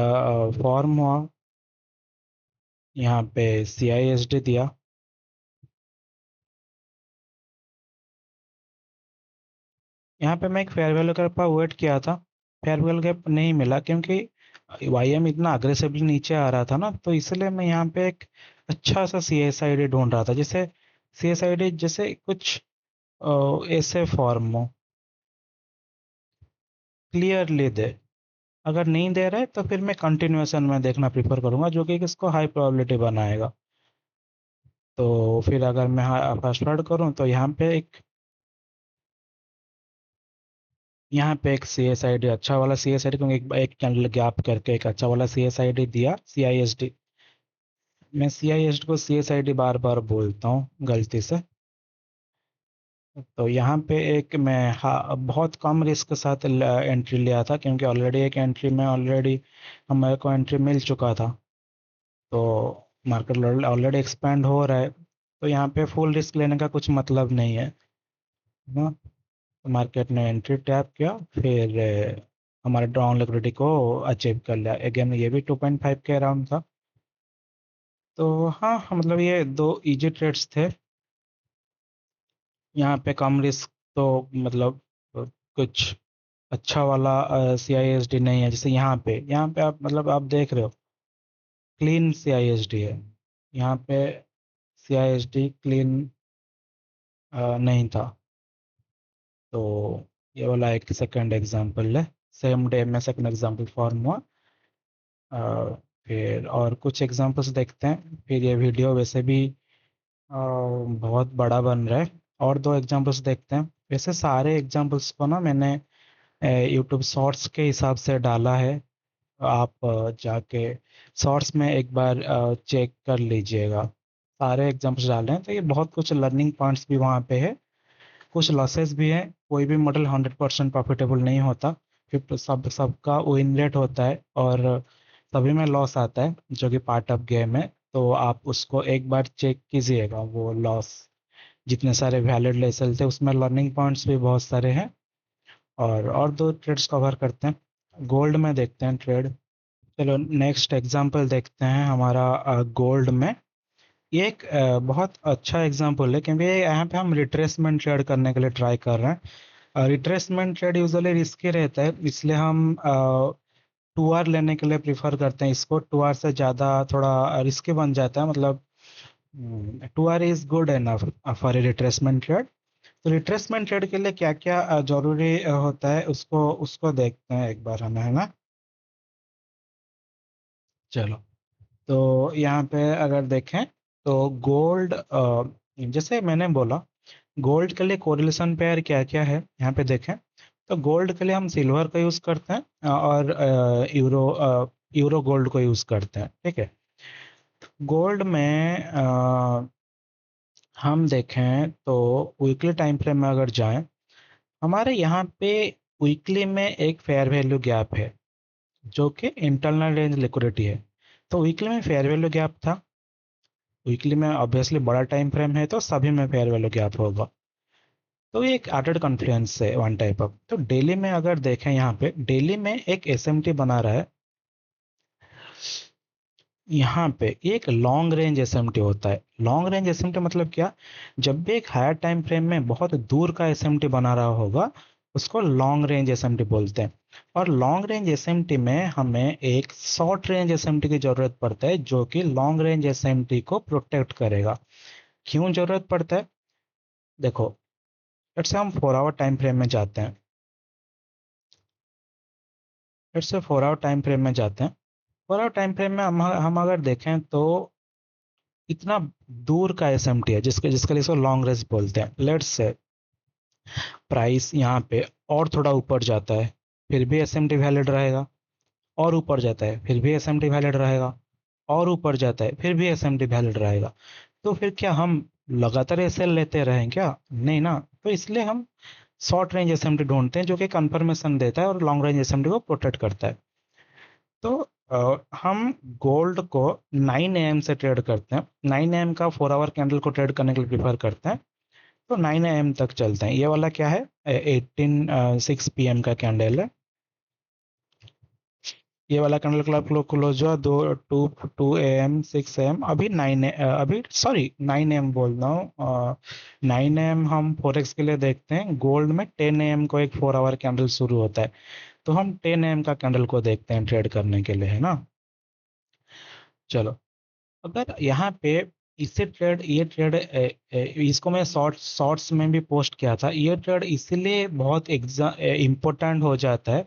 फॉर्म हुआ, यहाँ पे सी आई एस डी दिया। यहाँ पे मैं एक फेयर वैल्यू के पास वेट किया था, फेयर वैल्यू गैप नहीं मिला क्योंकि वाईएम इतना अग्रेसिवली नीचे आ रहा था ना, तो इसलिए मैं यहाँ पे एक अच्छा सा सीएसआईडी ढूंढ रहा था, जैसे सीएसआईडी जैसे कुछ ऐसे फॉर्म हो, क्लियरली दे। अगर नहीं दे रहे तो फिर मैं कंटिन्यूएशन में देखना प्रीफर करूंगा, जो कि किसको हाई प्रोबेबिलिटी बनाएगा। तो फिर अगर मैं फास्ट फॉरवर्ड करूँ तो यहाँ पे एक सी एस आई डी, अच्छा वाला सी एस आई डी, क्योंकि एक कैंडल गैप करके एक अच्छा वाला सी एस आई डी दिया, सी आई एस डी। मैं सी आई एस डी को सी एस आई डी बार बार बोलता हूँ गलती से। तो यहाँ पे एक मैं बहुत कम रिस्क के साथ एंट्री लिया था, क्योंकि ऑलरेडी एक एंट्री में ऑलरेडी हमारे को एंट्री मिल चुका था। तो मार्केट ऑलरेडी एक्सपेंड हो रहा है, तो यहाँ पे फुल रिस्क लेने का कुछ मतलब नहीं है ना। तो मार्केट ने एंट्री टैप किया, फिर हमारे डाउन लिक्विडिटी को अचीव कर लिया। अगेन ये भी 2.5 के अराउंड था। तो हाँ, मतलब ये दो इजी ट्रेड्स थे। यहाँ पे कम रिस्क, तो मतलब कुछ अच्छा वाला सी आई एस डी नहीं है। जैसे यहाँ पे आप मतलब आप देख रहे हो clean C I S D है। यहाँ पे C I S D clean नहीं था। तो ये वाला एक सेकंड एग्जांपल है, सेम डे में सेकंड एग्जांपल फॉर्म हुआ। फिर और कुछ एग्जांपल्स देखते हैं, फिर ये वीडियो वैसे भी बहुत बड़ा बन रहा है। और दो एग्जांपल्स देखते हैं। वैसे सारे एग्जांपल्स को ना मैंने यूट्यूब शॉर्ट्स के हिसाब से डाला है। आप जाके शॉर्ट्स में एक बार चेक कर लीजिएगा। सारे एग्जांपल्स डाले हैं, तो ये बहुत कुछ लर्निंग पॉइंट्स भी वहाँ पे है, कुछ लॉसेस भी हैं। कोई भी मॉडल 100% प्रॉफिटेबल नहीं होता, फिर सबका विन रेट होता है और सभी में लॉस आता है, जो कि पार्ट ऑफ गेम है। तो आप उसको एक बार चेक कीजिएगा, वो लॉस जितने सारे वैलिड लेसल थे उसमें लर्निंग पॉइंट्स भी बहुत सारे हैं। और दो ट्रेड्स कवर करते हैं। गोल्ड में देखते हैं ट्रेड। चलो नेक्स्ट एग्जांपल देखते हैं हमारा गोल्ड में। ये एक बहुत अच्छा एग्जांपल है, क्योंकि यहाँ पे हम रिट्रेसमेंट ट्रेड करने के लिए ट्राई कर रहे हैं। रिट्रेसमेंट ट्रेड यूजुअली रिस्की रहता है, इसलिए हम 2 आर लेने के लिए प्रीफर करते हैं इसको। 2 आर से ज़्यादा थोड़ा रिस्की बन जाता है, मतलब 2 R is good enough for a retracement trade. तो रिट्रेसमेंट ट्रेड के लिए क्या क्या जरूरी होता है, उसको उसको देखते हैं एक बार हमें, है ना। चलो, तो यहाँ पे अगर देखें तो गोल्ड, जैसे मैंने बोला गोल्ड के लिए कोरिलेशन पेयर क्या क्या है, यहाँ पे देखें तो गोल्ड के लिए हम सिल्वर का यूज़ करते हैं और यूरो गोल्ड को यूज़ करते हैं, ठीक है। गोल्ड में हम देखें तो वीकली टाइम फ्रेम में अगर जाएं, हमारे यहाँ पे वीकली में एक फेयर वैल्यू गैप है, जो कि इंटरनल रेंज लिक्विडिटी है। तो वीकली में फेयर वैल्यू गैप था। वीकली में ऑब्वियसली बड़ा टाइम फ्रेम है, तो सभी में फेयर वैल्यू गैप होगा। तो ये एक एडेड कॉन्फ्लुएंस है, वन टाइप ऑफ। तो डेली में अगर देखें, यहाँ पे डेली में एक एसएमटी बना रहा है। यहाँ पे एक लॉन्ग रेंज एसएमटी होता है। लॉन्ग रेंज एसएमटी मतलब क्या? जब भी एक हायर टाइम फ्रेम में बहुत दूर का एसएमटी बना रहा होगा, उसको लॉन्ग रेंज एसएमटी बोलते हैं। और लॉन्ग रेंज एसएमटी में हमें एक शॉर्ट रेंज एसएमटी की जरूरत पड़ता है, जो कि लॉन्ग रेंज एसएमटी को प्रोटेक्ट करेगा। क्यों जरूरत पड़ता है? देखो, लेट्स से हम 4 आवर टाइम फ्रेम में जाते हैं। Let's say 4 our time frame में जाते हैं। 4 आवर टाइम फ्रेम में हम अगर देखें तो इतना दूर का एसएमटी है, जिसके जिसके लिए इसको लॉन्ग रेंज बोलते हैं। लेट्स से प्राइस यहाँ पे और थोड़ा ऊपर जाता है, फिर भी एसएमटी वैलिड रहेगा। और ऊपर जाता है, फिर भी एसएमटी वैलिड रहेगा। और ऊपर जाता है, फिर भी एसएमटी वैलिड रहेगा। तो फिर क्या हम लगातार ऐसे लेते रहें क्या? नहीं ना। तो इसलिए हम शॉर्ट रेंज एसएमटी ढूंढते हैं, जो कि कंफर्मेशन देता है और लॉन्ग रेंज एसएमटी को प्रोटेक्ट करता है। तो हम गोल्ड को 9 AM से ट्रेड करते हैं। 9 AM का 4 आवर कैंडल को ट्रेड करने के लिए प्रीफर करते हैं। तो 9 AM तक चलते हैं। ये वाला क्या है? 6 PM का कैंडल है। ये वाला कैंडल क्लब क्लोज हुआ 2 AM 6 AM। अभी सॉरी 9 AM बोल रहा हूँ। 9 AM हम फॉरेक्स के लिए देखते हैं। गोल्ड में 10 AM को एक 4 आवर कैंडल शुरू होता है। तो हम 10 AM का कैंडल को देखते हैं ट्रेड करने के लिए, है ना। चलो, अगर यहाँ पे इससे ट्रेड ये ट्रेड इसको मैं शॉर्ट्स में भी पोस्ट किया था। ये ट्रेड इसीलिए बहुत इम्पोर्टेंट हो जाता है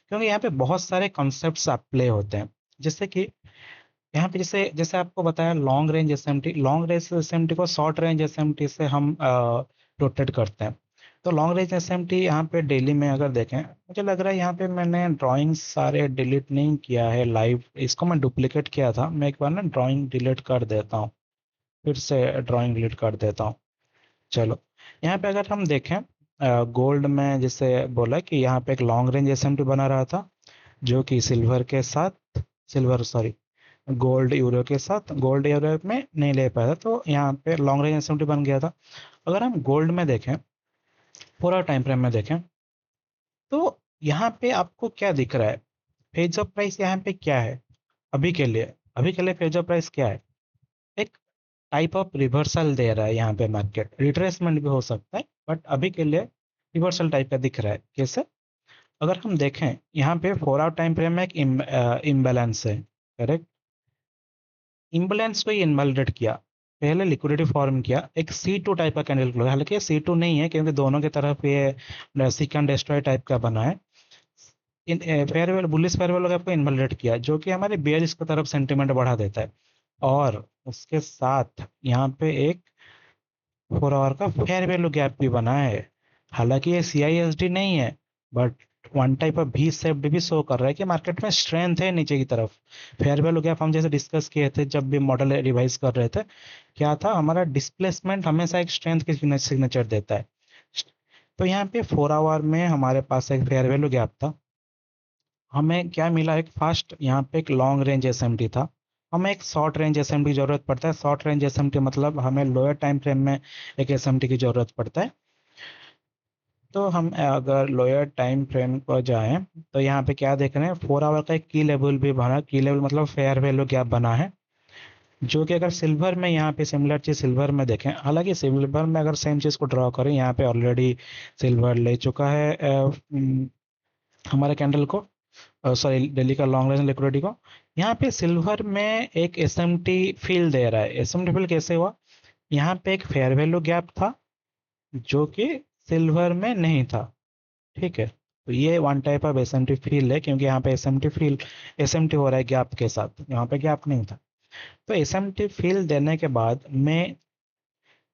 क्योंकि यहाँ पे बहुत सारे कॉन्सेप्ट्स आप प्ले होते हैं। जैसे कि यहाँ पे जैसे जैसे आपको बताया long range SMT, long range SMT को शॉर्ट रेंज एसएमटी से हम रोटेट करते हैं। तो लॉन्ग रेंज एसएमटी यहाँ पे डेली में अगर देखें, मुझे लग रहा है यहाँ पे मैंने ड्राइंग सारे डिलीट नहीं किया है लाइव, इसको मैं डुप्लीकेट किया था। मैं एक बार ना ड्राइंग डिलीट कर देता हूँ, फिर से ड्राइंग डिलीट कर देता हूँ। चलो, यहाँ पे अगर हम देखें गोल्ड में जैसे बोला कि यहाँ पे एक लॉन्ग रेंज एसएमटी बना रहा था जो कि सिल्वर के साथ, सिल्वर सॉरी, गोल्ड यूरो के साथ, गोल्ड यूरो में नहीं ले पाया था तो यहाँ पे लॉन्ग रेंज एसएमटी बन गया था। अगर हम गोल्ड में देखें, पूरा टाइम फ्रेम में देखें, तो यहाँ पे आपको क्या दिख रहा है? फेज ऑफ प्राइस यहाँ पे क्या है अभी के लिए? अभी के लिए फेज ऑफ प्राइस क्या है? एक टाइप ऑफ रिवर्सल दे रहा है यहाँ पे मार्केट, रिट्रेसमेंट भी हो सकता है बट अभी के लिए रिवर्सल टाइप का दिख रहा है। कैसे? अगर हम देखें यहाँ पे 4 आवर टाइम फ्रेम में एक इम्बैलेंस है, करेक्ट। इम्बैलेंस को इनवैलिडेट किया, पहले लिक्विडिटी फॉर्म किया, एक C2 टाइप का कैंडल क्लोज, हालांकि ये C2 नहीं है क्योंकि दोनों की तरफ ये सीक एंड डिस्ट्रॉय टाइप का बना है। इन फेयरवेल बुलिश फेयरवेल को इनवैलिडेट किया जो कि हमारे बेयरिश की तरफ सेंटीमेंट बढ़ा देता है। और उसके साथ यहाँ पे एक 4 आवर का फेयर वैल्यू गैप भी बना है। हालांकि ये CISD नहीं है बट वन टाइप ऑफ भी शेप्ड भी शो कर रहा है कि मार्केट में स्ट्रेंथ है नीचे की तरफ। फेयर वैल्यू गैप हम जैसे डिस्कस किए थे जब भी मॉडल रिवाइज कर रहे थे, क्या था हमारा डिस्प्लेसमेंट हमेशा एक स्ट्रेंथ की सिग्नेचर देता है। तो यहाँ पे 4 आवर में हमारे पास एक फेयर वैल्यू गैप था। हमें क्या मिला? एक फास्ट यहाँ पे एक लॉन्ग रेंज एसएमटी था। हमें एक शॉर्ट रेंज एसएमटी की जरूरत पड़ता है। शॉर्ट रेंज एसएमटी मतलब हमें लोअर टाइम फ्रेम में एक एसएमटी की जरूरत पड़ता है। तो हम अगर लोअर टाइम फ्रेम पर जाएं तो यहाँ पे क्या देख रहे हैं? 4 आवर का एक की लेवल भी बना, की लेवल मतलब फेयर वैल्यू गैप बना है जो कि अगर सिल्वर में यहाँ पे सिमिलर चीज सिल्वर में देखें, हालांकि सिल्वर में अगर सेम चीज को ड्रॉ करें, यहाँ पे ऑलरेडी सिल्वर ले चुका है हमारे कैंडल को, सॉरी दिल्ली का लॉन्ग रेंज लिक्विडिटी को। यहाँ पे सिल्वर में एक एसएमटी फील दे रहा है। एसएमटी फील कैसे हुआ? यहाँ पे एक फेयर वैल्यू गैप था जो कि सिल्वर में नहीं था, ठीक है। तो ये one type of SMT feel है क्योंकि यहाँ पे एसएमटी फील, एसएमटी हो रहा है गैप के साथ, यहाँ पे गैप नहीं था। तो एसएमटी फील देने के बाद मैं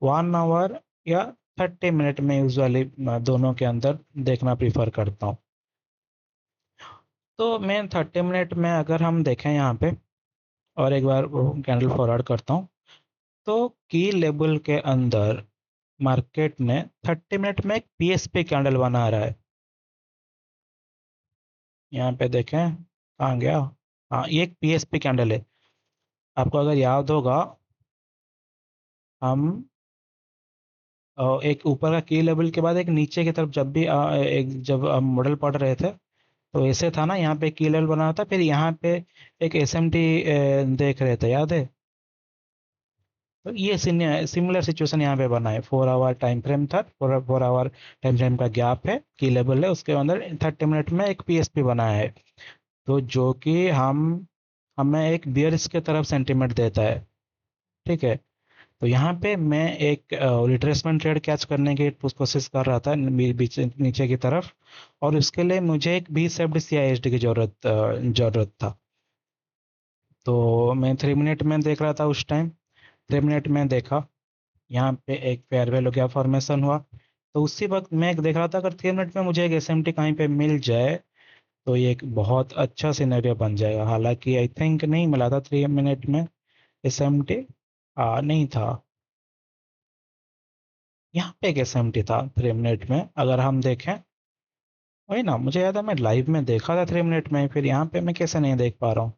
1 आवर या 30 मिनट में यूजुअली दोनों के अंदर देखना प्रीफर करता हूँ। तो मैं 30 मिनट में अगर हम देखें यहाँ पे और एक बार वो कैंडल फॉरवर्ड करता हूँ, तो की लेवल के अंदर मार्केट ने 30 मिनट में एक PSP कैंडल बना रहा है। यहाँ पे देखें कहाँ गया? हाँ, ये एक PSP कैंडल है। आपको अगर याद होगा, हम एक ऊपर का की लेवल के बाद एक नीचे की तरफ जब भी एक जब हम मॉडल पढ़ रहे थे तो ऐसे था ना, यहाँ पे की लेवल बना था, फिर यहाँ पे एक SMT देख रहे थे, याद है? तो ये सिमिलर सिचुएशन यहाँ पे बना है। 4 आवर टाइम फ्रेम था, 4 आवर टाइम फ्रेम का गैप है, की लेवल है, उसके अंदर 30 मिनट में एक PSP बना है। तो जो कि हमें एक बियर्स के तरफ सेंटीमेंट देता है, ठीक है। तो यहाँ पे मैं एक रिट्रेसमेंट ट्रेड कैच करने की कोशिश कर रहा था बीच नीचे की तरफ, और उसके लिए मुझे एक बी सेप्ड CISD की जरूरत था। तो मैं 3 मिनट में देख रहा था उस टाइम, 3 मिनट में देखा यहाँ पे एक फेयर वैल्यू गैप फॉर्मेशन हुआ। तो उसी वक्त मैं एक देख रहा था अगर 3 मिनट में मुझे एक SMT कहीं पे मिल जाए तो ये एक बहुत अच्छा सिनेरियो बन जाएगा। हालांकि आई थिंक नहीं मिला था 3 मिनट में SMT, नहीं था। यहाँ पे एक SMT था 3 मिनट में, अगर हम देखें। वही ना, मुझे याद है मैं लाइव में देखा था 3 मिनट में, फिर यहाँ पे मैं कैसे नहीं देख पा रहा हूँ?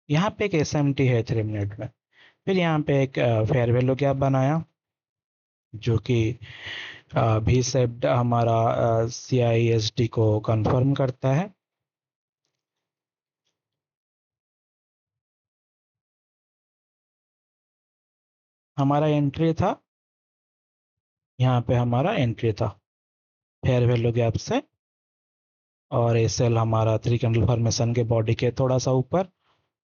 यहाँ पे एक SMT है 3 मिनट में। फिर यहाँ पे एक फेयर वैल्यू गैप बनाया जो कि भी सेप्ड हमारा CISD को कंफर्म करता है। हमारा एंट्री था, यहाँ पे हमारा एंट्री था फेयर वैल्यू गैप से और एसएल हमारा 3 कैंडल फॉर्मेशन के बॉडी के थोड़ा सा ऊपर।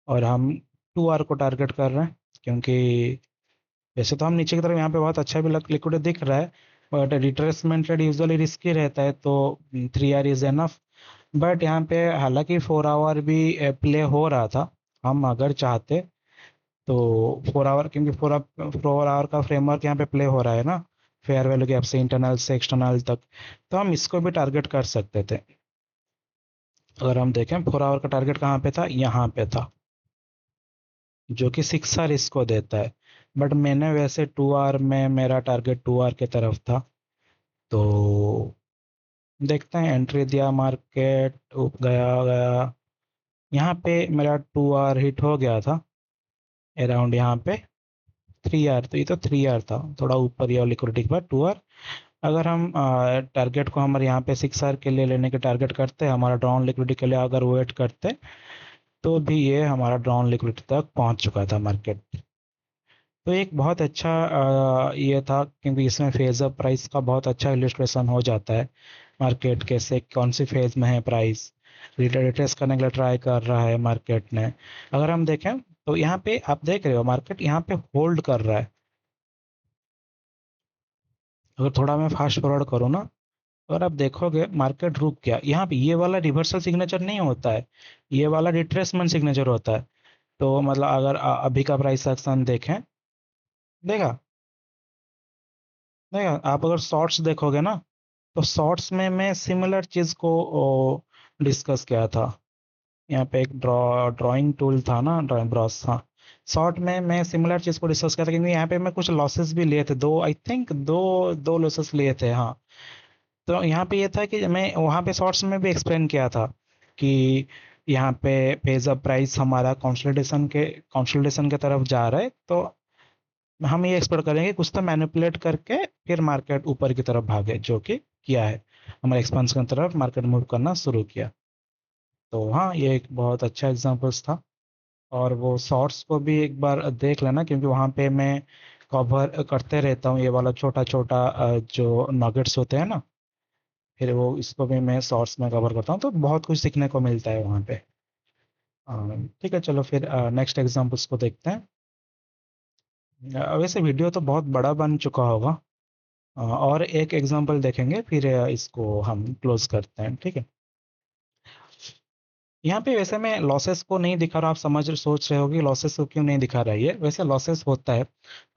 और हम 2 आर को टारगेट कर रहे हैं, क्योंकि वैसे तो हम नीचे की तरफ यहाँ पे बहुत अच्छा भी लिक्विड दिख रहा है, but retracement trade usually risky रहता है, तो 3 आर इज एनफ। बट यहाँ पे हालांकि 4 आवर भी प्ले हो रहा था, हम अगर चाहते तो 4 आवर, क्योंकि 4 आवर का फ्रेमवर्क यहाँ पे प्ले हो रहा है ना, फेयर वैल्यू गैप से इंटरनल से एक्सटर्नल तक, तो हम इसको भी टारगेट कर सकते थे। अगर हम देखें 4 आवर का टारगेट कहाँ पे था, यहाँ पे था, जो कि 6 आर इसको देता है। बट मैंने वैसे 2 आर में मेरा टारगेट 2 आर की तरफ था, तो देखते हैं। एंट्री दिया, मार्केट गया गया, यहाँ पे मेरा 2 आर हिट हो गया था अराउंड यहाँ पे 3 आर, तो ये तो 3 आर था, थोड़ा ऊपर या लिक्विडिटी के बाद 2 आर। अगर हम टारगेट को हमारे यहाँ पे 6 आर के लिए लेने के टारगेट करते हैं, हमारा डाउन लिक्विडिटी के लिए अगर वेट करते, तो भी ये हमारा डाउन लिक्विडिटी तक पहुँच चुका था मार्केट। तो एक बहुत अच्छा ये था, क्योंकि इसमें फेज अप प्राइस का बहुत अच्छा इलिस्ट्रेशन हो जाता है, मार्केट कैसे कौन सी फेज में है प्राइस, रिट्रेस करने के लिए ट्राई कर रहा है मार्केट ने। अगर हम देखें तो यहाँ पे आप देख रहे हो मार्केट यहाँ पे होल्ड कर रहा है। अगर थोड़ा मैं फास्ट फॉरवर्ड करूँ ना, अगर आप देखोगे मार्केट रुक गया यहाँ पे, ये वाला रिवर्सल सिग्नेचर नहीं होता है, ये वाला रिट्रेसमेंट सिग्नेचर होता है। तो मतलब अगर अभी का प्राइस एक्शन देखें, देखा, देखा आप अगर शॉर्ट्स देखोगे ना, तो शॉर्ट्स में मैं सिमिलर चीज़ को डिस्कस किया था। यहाँ पे एक ड्राइंग टूल था ना, ड्राइंग ब्रश, हाँ। शॉर्ट में मैं सिमिलर चीज़ को डिस्कस किया था, क्योंकि यहाँ पे मैं कुछ लॉसेस भी लिए थे, दो आई थिंक दो दो लॉसेस लिए थे, हाँ। तो यहाँ पे ये था कि मैं वहाँ पे शॉर्ट्स में भी एक्सप्लेन किया था कि यहाँ पे पेज अप प्राइस हमारा कंसोलिडेशन के तरफ जा रहा है, तो हम ये एक्सपेक्ट करेंगे कुछ तो मैनिपुलेट करके फिर मार्केट ऊपर की तरफ भागे, जो कि किया है, हमारे एक्सपेंशन की तरफ मार्केट मूव करना शुरू किया। तो हाँ, ये एक बहुत अच्छा एग्जांपल्स था। और वो शॉर्ट्स को भी एक बार देख लेना, क्योंकि वहाँ पे मैं कवर करते रहता हूँ ये वाला छोटा छोटा जो नगेट्स होते हैं ना, फिर वो इसको भी मैं शॉर्ट्स में कवर करता हूँ, तो बहुत कुछ सीखने को मिलता है वहाँ पे। अ, ठीक है, चलो फिर नेक्स्ट एग्जांपल्स को देखते हैं। वैसे वीडियो तो बहुत बड़ा बन चुका होगा, और एक एग्जांपल देखेंगे, फिर इसको हम क्लोज करते हैं, ठीक है। यहाँ पे वैसे मैं लॉसेस को नहीं दिखा रहा, आप सोच रहे हो कि लॉसेस को क्यों नहीं दिखा रहा है, ये वैसे लॉसेस होता है,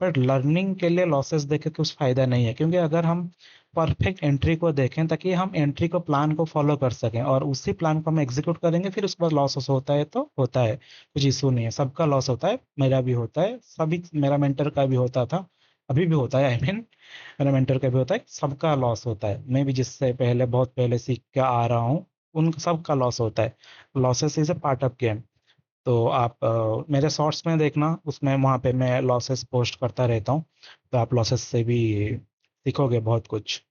पर लर्निंग के लिए लॉसेस देखे कुछ फायदा नहीं है, क्योंकि अगर हम परफेक्ट एंट्री को देखें, ताकि हम एंट्री को प्लान को फॉलो कर सकें और उसी प्लान को हम एग्जीक्यूट करेंगे, फिर उसके बाद लॉसेस होता है तो होता है, कुछ इशू नहीं है, सबका लॉस होता है, मेरा भी होता है, सभी, मेरा मेंटर का भी होता था, अभी भी होता है, आई मीन मेरा मेंटर का भी होता है, सबका लॉस होता है, मैं भी जिससे पहले बहुत पहले सीख के आ रहा हूँ, उन सबका लॉस होता है। Losses is a part of game. तो आप मेरे शॉर्ट्स में देखना, उसमें वहाँ पे मैं लॉसेस पोस्ट करता रहता हूँ, तो आप लॉसेस से भी सीखोगे बहुत कुछ।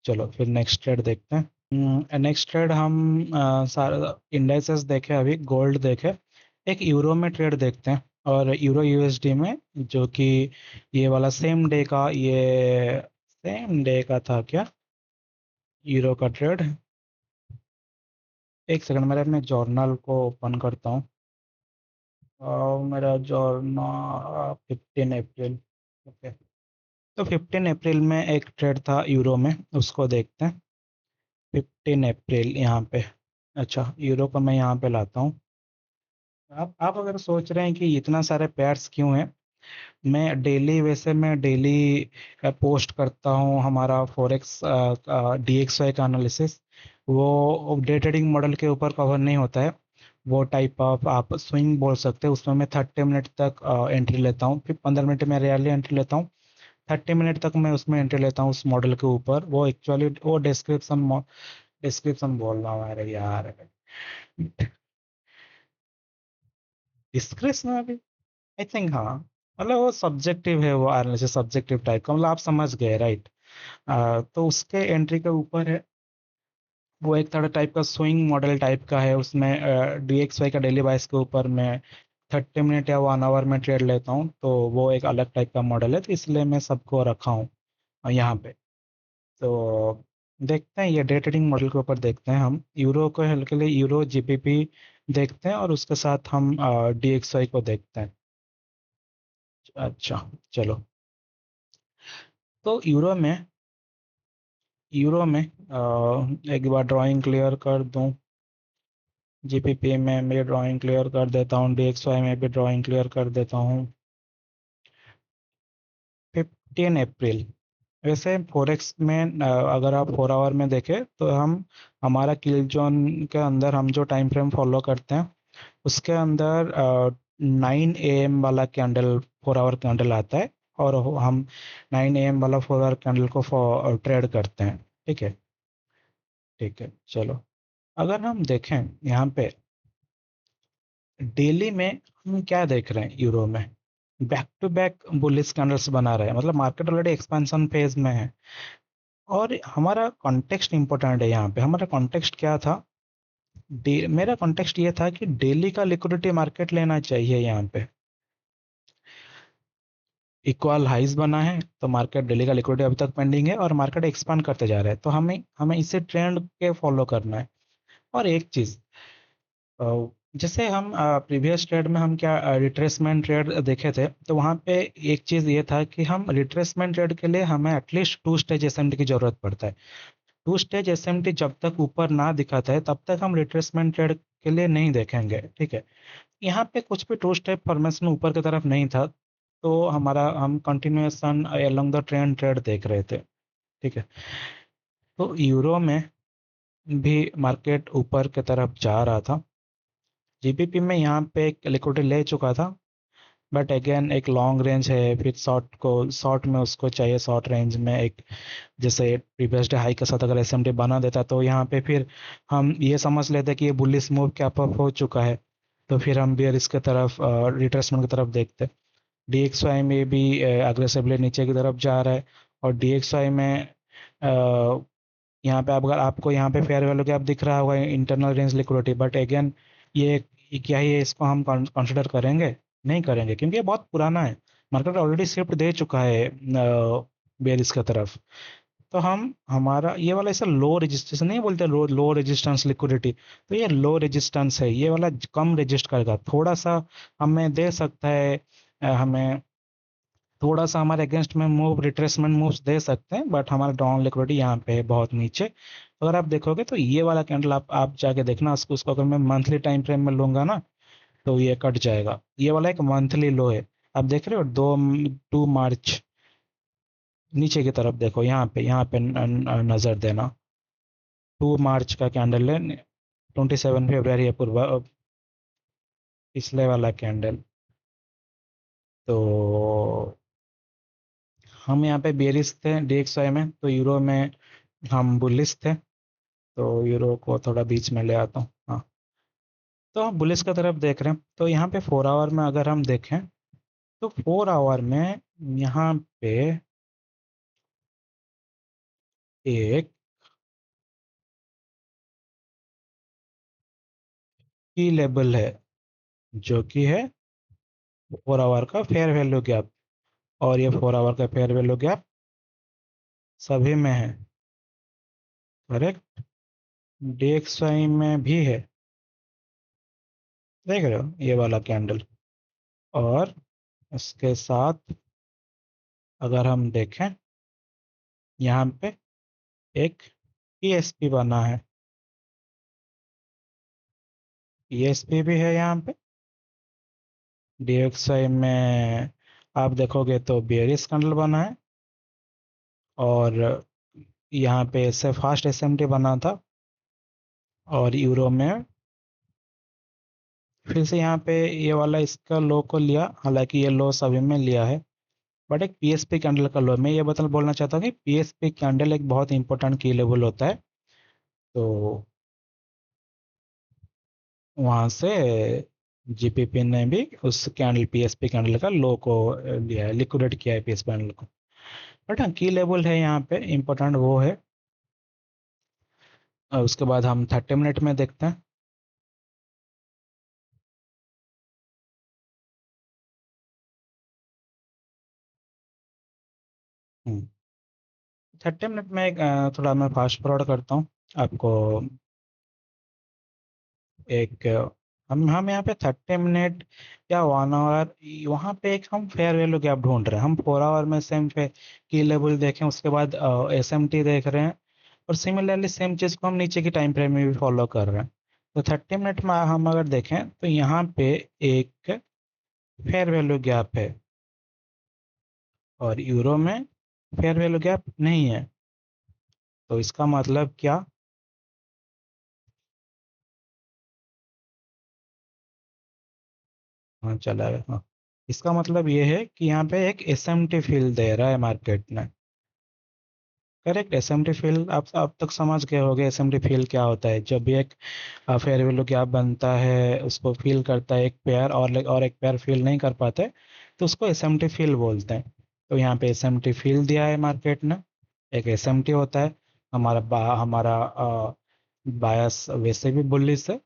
चलो फिर नेक्स्ट ट्रेड देखते हैं। नेक्स्ट ट्रेड हम सारा इंडाइसेस देखे, अभी गोल्ड देखे, एक यूरो में ट्रेड देखते हैं, और यूरो यूएसडी में, जो कि ये वाला सेम डे का था क्या, यूरो का ट्रेड। एक सेकंड, मेरे अपने जर्नल को ओपन करता हूँ, और मेरा जर्नल 15 अप्रैल, ओके। तो 15 अप्रैल में एक ट्रेड था यूरो में, उसको देखते हैं। 15 अप्रैल यहाँ पे, अच्छा यूरो को मैं यहाँ पे लाता हूँ। आप अगर सोच रहे हैं कि इतना सारे पेयर्स क्यों हैं, मैं डेली पोस्ट करता हूँ हमारा फॉरेक्स डीएक्सवाई का एनालिसिस। वो डे ट्रेडिंग मॉडल के ऊपर कवर नहीं होता है, वो टाइप ऑफ आप स्विंग बोल सकते हैं, उसमें मैं 30 मिनट तक एंट्री लेता हूँ, फिर 15 मिनट में रेयरली एंट्री लेता हूँ, 30 मिनट तक मैं उसमें एंट्री लेता हूँ उस मॉडल के ऊपर। वो एक्चुअली वो डिस्क्रिप्शन बोल रहा हूँ, अरे यार, डिस्क्रिप्शन में भी, आई थिंक, हाँ, मतलब वो सब्जेक्टिव है, वो एनालिसिस सब्जेक्टिव टाइप का, मतलब आप समझ गए, राइट। तो उसके एंट्री के ऊपर है, वो एक थोड़ा टाइप का स्विंग मॉडल टाइप का है, उसमें डीएक्सवाई का डेली बाइस के ऊपर मैं 30 मिनट या 1 आवर में ट्रेड लेता हूँ, तो वो एक अलग टाइप का मॉडल है, तो इसलिए मैं सबको रखा हूँ यहाँ पे। तो देखते हैं, ये डे ट्रेडिंग मॉडल के ऊपर देखते हैं हम। यूरो को हल के लिए यूरो जीबीपी देखते हैं और उसके साथ हम डीएक्सवाई को देखते हैं। अच्छा, चलो। तो यूरो में एक बार ड्राइंग क्लियर कर दूं। जीपीपी में मैं ड्राइंग क्लियर कर देता हूँ, डीएक्सवाई में भी ड्राइंग क्लियर कर देता हूँ। 15 अप्रैल। वैसे फोरेक्स में अगर आप 4 आवर में देखें तो हम हमारा किल जोन के अंदर हम जो टाइम फ्रेम फॉलो करते हैं उसके अंदर 9 AM वाला कैंडल, 4 आवर कैंडल आता है। और हम 9 AM वाला 4 आवर कैंडल को ट्रेड करते हैं। ठीक है, ठीक है, चलो। अगर हम देखें यहाँ पे डेली में, हम क्या देख रहे हैं यूरो में? Back to back bullish candles बना रहे हैं, मतलब मार्केट ऑलरेडी एक्सपेंशन फेज में है। और हमारा कॉन्टेक्स्ट इंपॉर्टेंट है यहाँ पे। हमारा कॉन्टेक्स्ट क्या था? मेरा कॉन्टेक्स्ट ये था कि डेली का लिक्विडिटी मार्केट लेना चाहिए यहाँ पे। इक्वल हाइज बना है तो मार्केट डेली का लिक्विडिटी अभी तक पेंडिंग है और मार्केट एक्सपांड करते जा रहा है, तो हमें हमें इसे ट्रेंड के फॉलो करना है। और एक चीज, जैसे हम प्रीवियस ट्रेड में हम क्या रिट्रेसमेंट ट्रेड देखे थे, तो वहाँ पे एक चीज़ ये था कि हम रिट्रेसमेंट ट्रेड के लिए हमें एटलीस्ट 2 स्टेज एसएमटी की ज़रूरत पड़ता है। 2 स्टेज एसएमटी जब तक ऊपर ना दिखाता है तब तक हम रिट्रेसमेंट ट्रेड के लिए नहीं देखेंगे। ठीक है, यहाँ पे कुछ भी 2 स्टेप फॉर्मेशन ऊपर की तरफ नहीं था, तो हम continuation along the trend trade देख रहे थे। ठीक है, तो यूरो में भी मार्केट ऊपर की तरफ जा रहा था। जीबीपी में यहाँ पे एक लिक्विडिटी ले चुका था, बट अगेन एक लॉन्ग रेंज है, फिर शॉर्ट में उसको चाहिए, शॉर्ट रेंज में एक, जैसे प्रीवियस डे हाई के साथ अगर एसएमटी बना देता तो यहाँ पे फिर हम ये समझ लेते कि ये बुलिश मूव कैप अप हो चुका है, तो फिर हम बियरिश की तरफ, रिट्रेसमेंट की तरफ देखते। डीएक्सवाई में भी अग्रेसिवली नीचे की तरफ जा रहा है। और डीएक्सवाई में यहाँ पे अगर आपको यहाँ पे फेयर वैल्यू गैप दिख रहा होगा, internal range liquidity, but again ये क्या ही है, इसको हम कंसिडर करेंगे? नहीं करेंगे, क्योंकि ये बहुत पुराना है। मार्केट ऑलरेडी शिफ्ट दे चुका है बेरिस की तरफ। तो हम हमारा ये वाला ऐसा लो रेजिस्टेंस नहीं बोलते, लो लो रेजिस्टेंस लिक्विडिटी, तो ये लो रेजिस्टेंस है, ये वाला कम रेजिस्ट करेगा थोड़ा सा, हमें दे सकता है। हमें थोड़ा सा हमारे अगेंस्ट में मूव, रिट्रेसमेंट मूव्स दे सकते हैं, बट हमारा डाउन लिक्विडिटी यहाँ पे है बहुत नीचे। अगर आप देखोगे तो ये वाला कैंडल आप जाके देखना, उसको अगर मैं मंथली टाइम फ्रेम में लूंगा ना तो ये कट जाएगा। ये वाला एक मंथली लो है, आप देख रहे हो, 2 मार्च। नीचे की तरफ देखो, यहाँ पे नजर देना। 2 मार्च का कैंडल है, 27 फरवरी है पूर्व, पिछले वाला कैंडल। तो हम यहाँ पे बेरिस थे डीएक्सवाई में, तो यूरो में हम बुलिस थे। तो यूरो को थोड़ा बीच में ले आता हूँ, हाँ। तो हम बुलिस की तरफ देख रहे हैं, तो यहाँ पे 4 आवर में अगर हम देखें तो 4 आवर में यहाँ पे एक की लेवल है, जो कि है 4 आवर का फेयर वैल्यू गैप। और ये 4 आवर का फेयर वैल्यू गैप सभी में है, करेक्ट। डीएक्सवाई में भी है, देख रहे हो ये वाला कैंडल। और इसके साथ अगर हम देखें, यहाँ पे एक पीएसपी बना है, पीएसपी भी है यहाँ पे। डीएक्सआई में आप देखोगे तो बेयरिश कैंडल बना है, और यहाँ पे इससे फास्ट एसएमटी बना था। और यूरो में फिर से यहाँ पे ये वाला इसका लो को लिया, हालांकि ये लो सभी में लिया है, बट एक पीएसपी कैंडल का लो। मैं ये बोलना चाहता हूँ कि पीएसपी कैंडल एक बहुत इंपॉर्टेंट की लेवल होता है। तो वहां से जीपीपी ने भी उस कैंडल, पीएसपी कैंडल का लो को लिया है, लिक्विडेट किया है पीएसपी कैंडल को। बट हाँ, की लेवल है यहाँ पे इम्पोर्टेंट वो है। और उसके बाद हम 30 मिनट में देखते हैं। हम्म, 30 मिनट में थोड़ा मैं फास्ट फॉरवर्ड करता हूँ आपको। एक हम यहाँ पे 30 मिनट या 1 आवर, वहाँ पे एक हम फेयर वैल्यू गैप ढूंढ रहे हैं। हम 4 आवर में सेम पे की लेवल देखें, उसके बाद एस एम टी देख रहे हैं, और सिमिलरली सेम चीज़ को हम नीचे की टाइम फ्रेम में भी फॉलो कर रहे हैं। तो 30 मिनट में हम अगर देखें तो यहाँ पे एक फेयर वैल्यू गैप है, और यूरो में फेयर वैल्यू गैप नहीं है। तो इसका मतलब क्या? हाँ, चला गया, हाँ। इसका मतलब ये है कि यहाँ पे एक एस एम टी फील दे रहा है मार्केट ने। करेक्ट, एसएमटी फील आप अब तक समझ गए होंगे एसएमटी फील क्या होता है। जब भी एक फेयर वैल्यू गैप बनता है, उसको फील करता है एक पेयर, और एक पेयर फील नहीं कर पाते, तो उसको एसएमटी फील बोलते हैं। तो यहाँ पे एसएमटी फील दिया है मार्केट ने। एक एसएमटी होता है, हमारा बायस वैसे भी बुलिश है।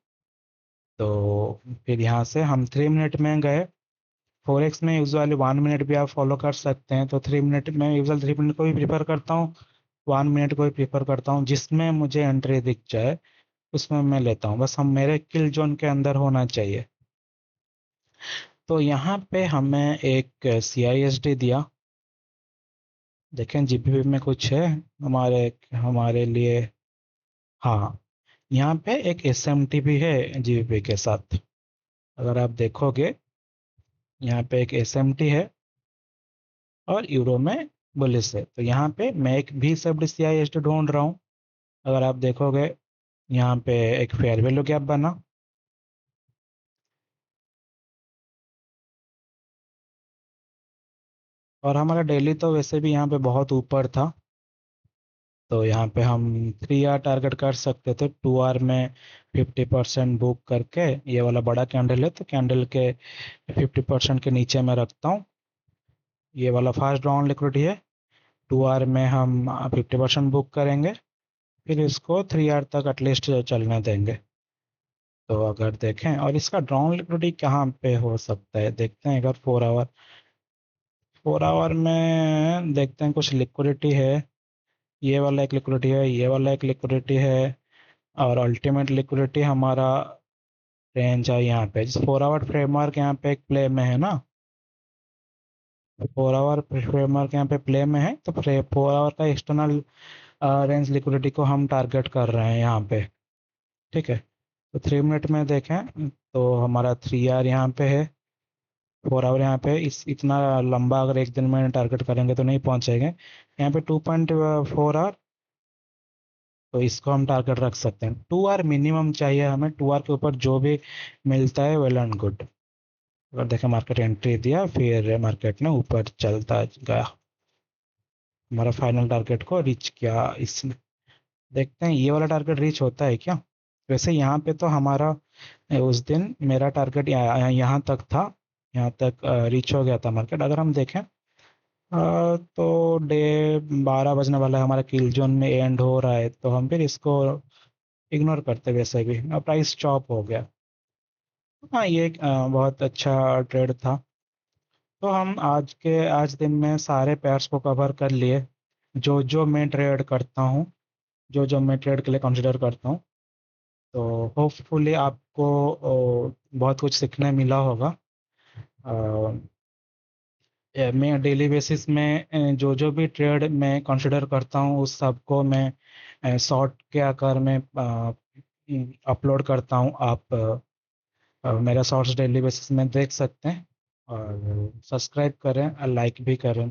तो फिर यहाँ से हम 3 मिनट में गए। फॉरेक्स में यूजुअली 1 मिनट भी आप फॉलो कर सकते हैं, तो 3 मिनट में यूजुअल 3 मिनट को भी प्रीफर करता हूँ, 1 मिनट को भी प्रीफर करता हूँ। जिसमें मुझे एंट्री दिख जाए उसमें मैं लेता हूँ, बस हम मेरे किल जोन के अंदर होना चाहिए। तो यहाँ पे हमें एक सी आई एस डी दिया। देखें जीबीपी में कुछ है हमारे हमारे लिए। हाँ, यहाँ पे एक एस एम टी भी है जीबीपी के साथ। अगर आप देखोगे, यहाँ पे एक एस एम टी है और यूरो में बुलिस है। तो यहाँ पे मैं एक भी सब सी आई एस डी ढूंढ रहा हूँ। अगर आप देखोगे, यहाँ पे एक फेयर वैल्यू गैप बना, और हमारा डेली तो वैसे भी यहाँ पे बहुत ऊपर था। तो यहाँ पे हम 3 आर टारगेट कर सकते थे। 2 आर में 50% बुक करके, ये वाला बड़ा कैंडल है तो कैंडल के 50% के नीचे मैं रखता हूँ। ये वाला फास्ट डाउन लिक्विडिटी है। 2 आर में हम 50% बुक करेंगे, फिर इसको 3 आर तक एटलीस्ट चलने देंगे। तो अगर देखें, और इसका ड्रॉन लिक्विडिटी कहाँ पे हो सकता है देखते हैं। अगर 4 आवर, 4 आवर में देखते हैं कुछ लिक्विडिटी है। ये वाला एक लिक्विडिटी है, ये वाला एक लिक्विडिटी है, और अल्टीमेट लिक्विडिटी हमारा रेंज है यहाँ पे। जिस 4 आवर फ्रेमवर्क यहाँ पे एक प्ले में है ना, 4 आवर फ्रेमवर्क यहाँ पे प्ले में है, तो 4 आवर का एक्सटर्नल रेंज लिक्विडिटी को हम टारगेट कर रहे हैं यहाँ पे। ठीक है, तो 3 मिनट में देखें तो हमारा 3 आर यहाँ पे है। 4 आवर यहाँ पे इस इतना लंबा अगर एक दिन में टारगेट करेंगे तो नहीं पहुंचेंगे। यहाँ पे 2.4 आवर, तो इसको हम टारगेट रख सकते हैं। 2 आर मिनिमम चाहिए हमें। 2 आर के ऊपर जो भी मिलता है वेल एंड गुड। अगर देखें, मार्केट एंट्री दिया, फिर मार्केट ने ऊपर चलता गया, हमारा फाइनल टारगेट को रीच किया इसने। देखते हैं ये वाला टारगेट रीच होता है क्या। वैसे यहाँ पे तो हमारा उस दिन मेरा टारगेट यहाँ तक था, यहाँ तक रीच हो गया था मार्केट। अगर हम देखें तो डे 12 बजने वाला है, हमारा किल जोन में एंड हो रहा है, तो हम फिर इसको इग्नोर करते वैसे भी, प्राइस चॉप हो गया। हाँ, ये एक बहुत अच्छा ट्रेड था। तो हम आज दिन में सारे पेयर्स को कवर कर लिए, जो जो मैं ट्रेड करता हूँ, जो जो मैं ट्रेड के लिए कंसिडर करता हूँ। तो होपफुली आपको बहुत कुछ सीखने मिला होगा। मैं डेली बेसिस में जो जो भी ट्रेड मैं कंसिडर करता हूँ उस सब को मैं शॉर्ट के आकार में अपलोड करता हूँ। आप मेरा शॉर्ट्स डेली बेसिस में देख सकते हैं, और सब्सक्राइब करें, लाइक भी करें।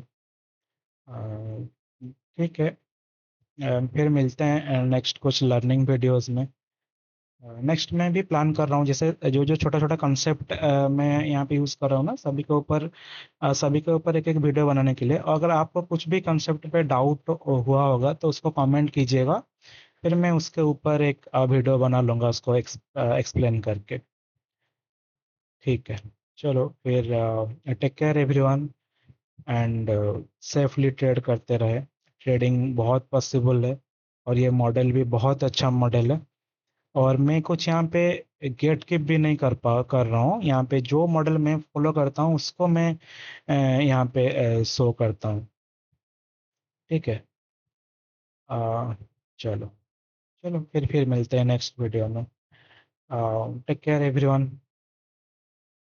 अ, ठीक है, फिर मिलते हैं नेक्स्ट कुछ लर्निंग वीडियोस में। नेक्स्ट मैं भी प्लान कर रहा हूँ, जैसे जो जो छोटा छोटा कंसेप्ट मैं यहाँ पे यूज़ कर रहा हूँ ना, सभी के ऊपर एक एक वीडियो बनाने के लिए। और अगर आपको कुछ भी कंसेप्ट पे डाउट हुआ होगा तो उसको कमेंट कीजिएगा, फिर मैं उसके ऊपर एक वीडियो बना लूँगा उसको एक्सप्लेन करके। ठीक है, चलो फिर, take care everyone, and safely trade करते रहे। ट्रेडिंग बहुत पॉसिबल है, और ये मॉडल भी बहुत अच्छा मॉडल है। और मैं कुछ यहाँ पे गेट कीप भी नहीं कर रहा हूँ। यहाँ पे जो मॉडल मैं फॉलो करता हूँ उसको मैं यहाँ पे शो करता हूँ। ठीक है। अ, चलो चलो फिर मिलते हैं नेक्स्ट वीडियो में। Take care everyone.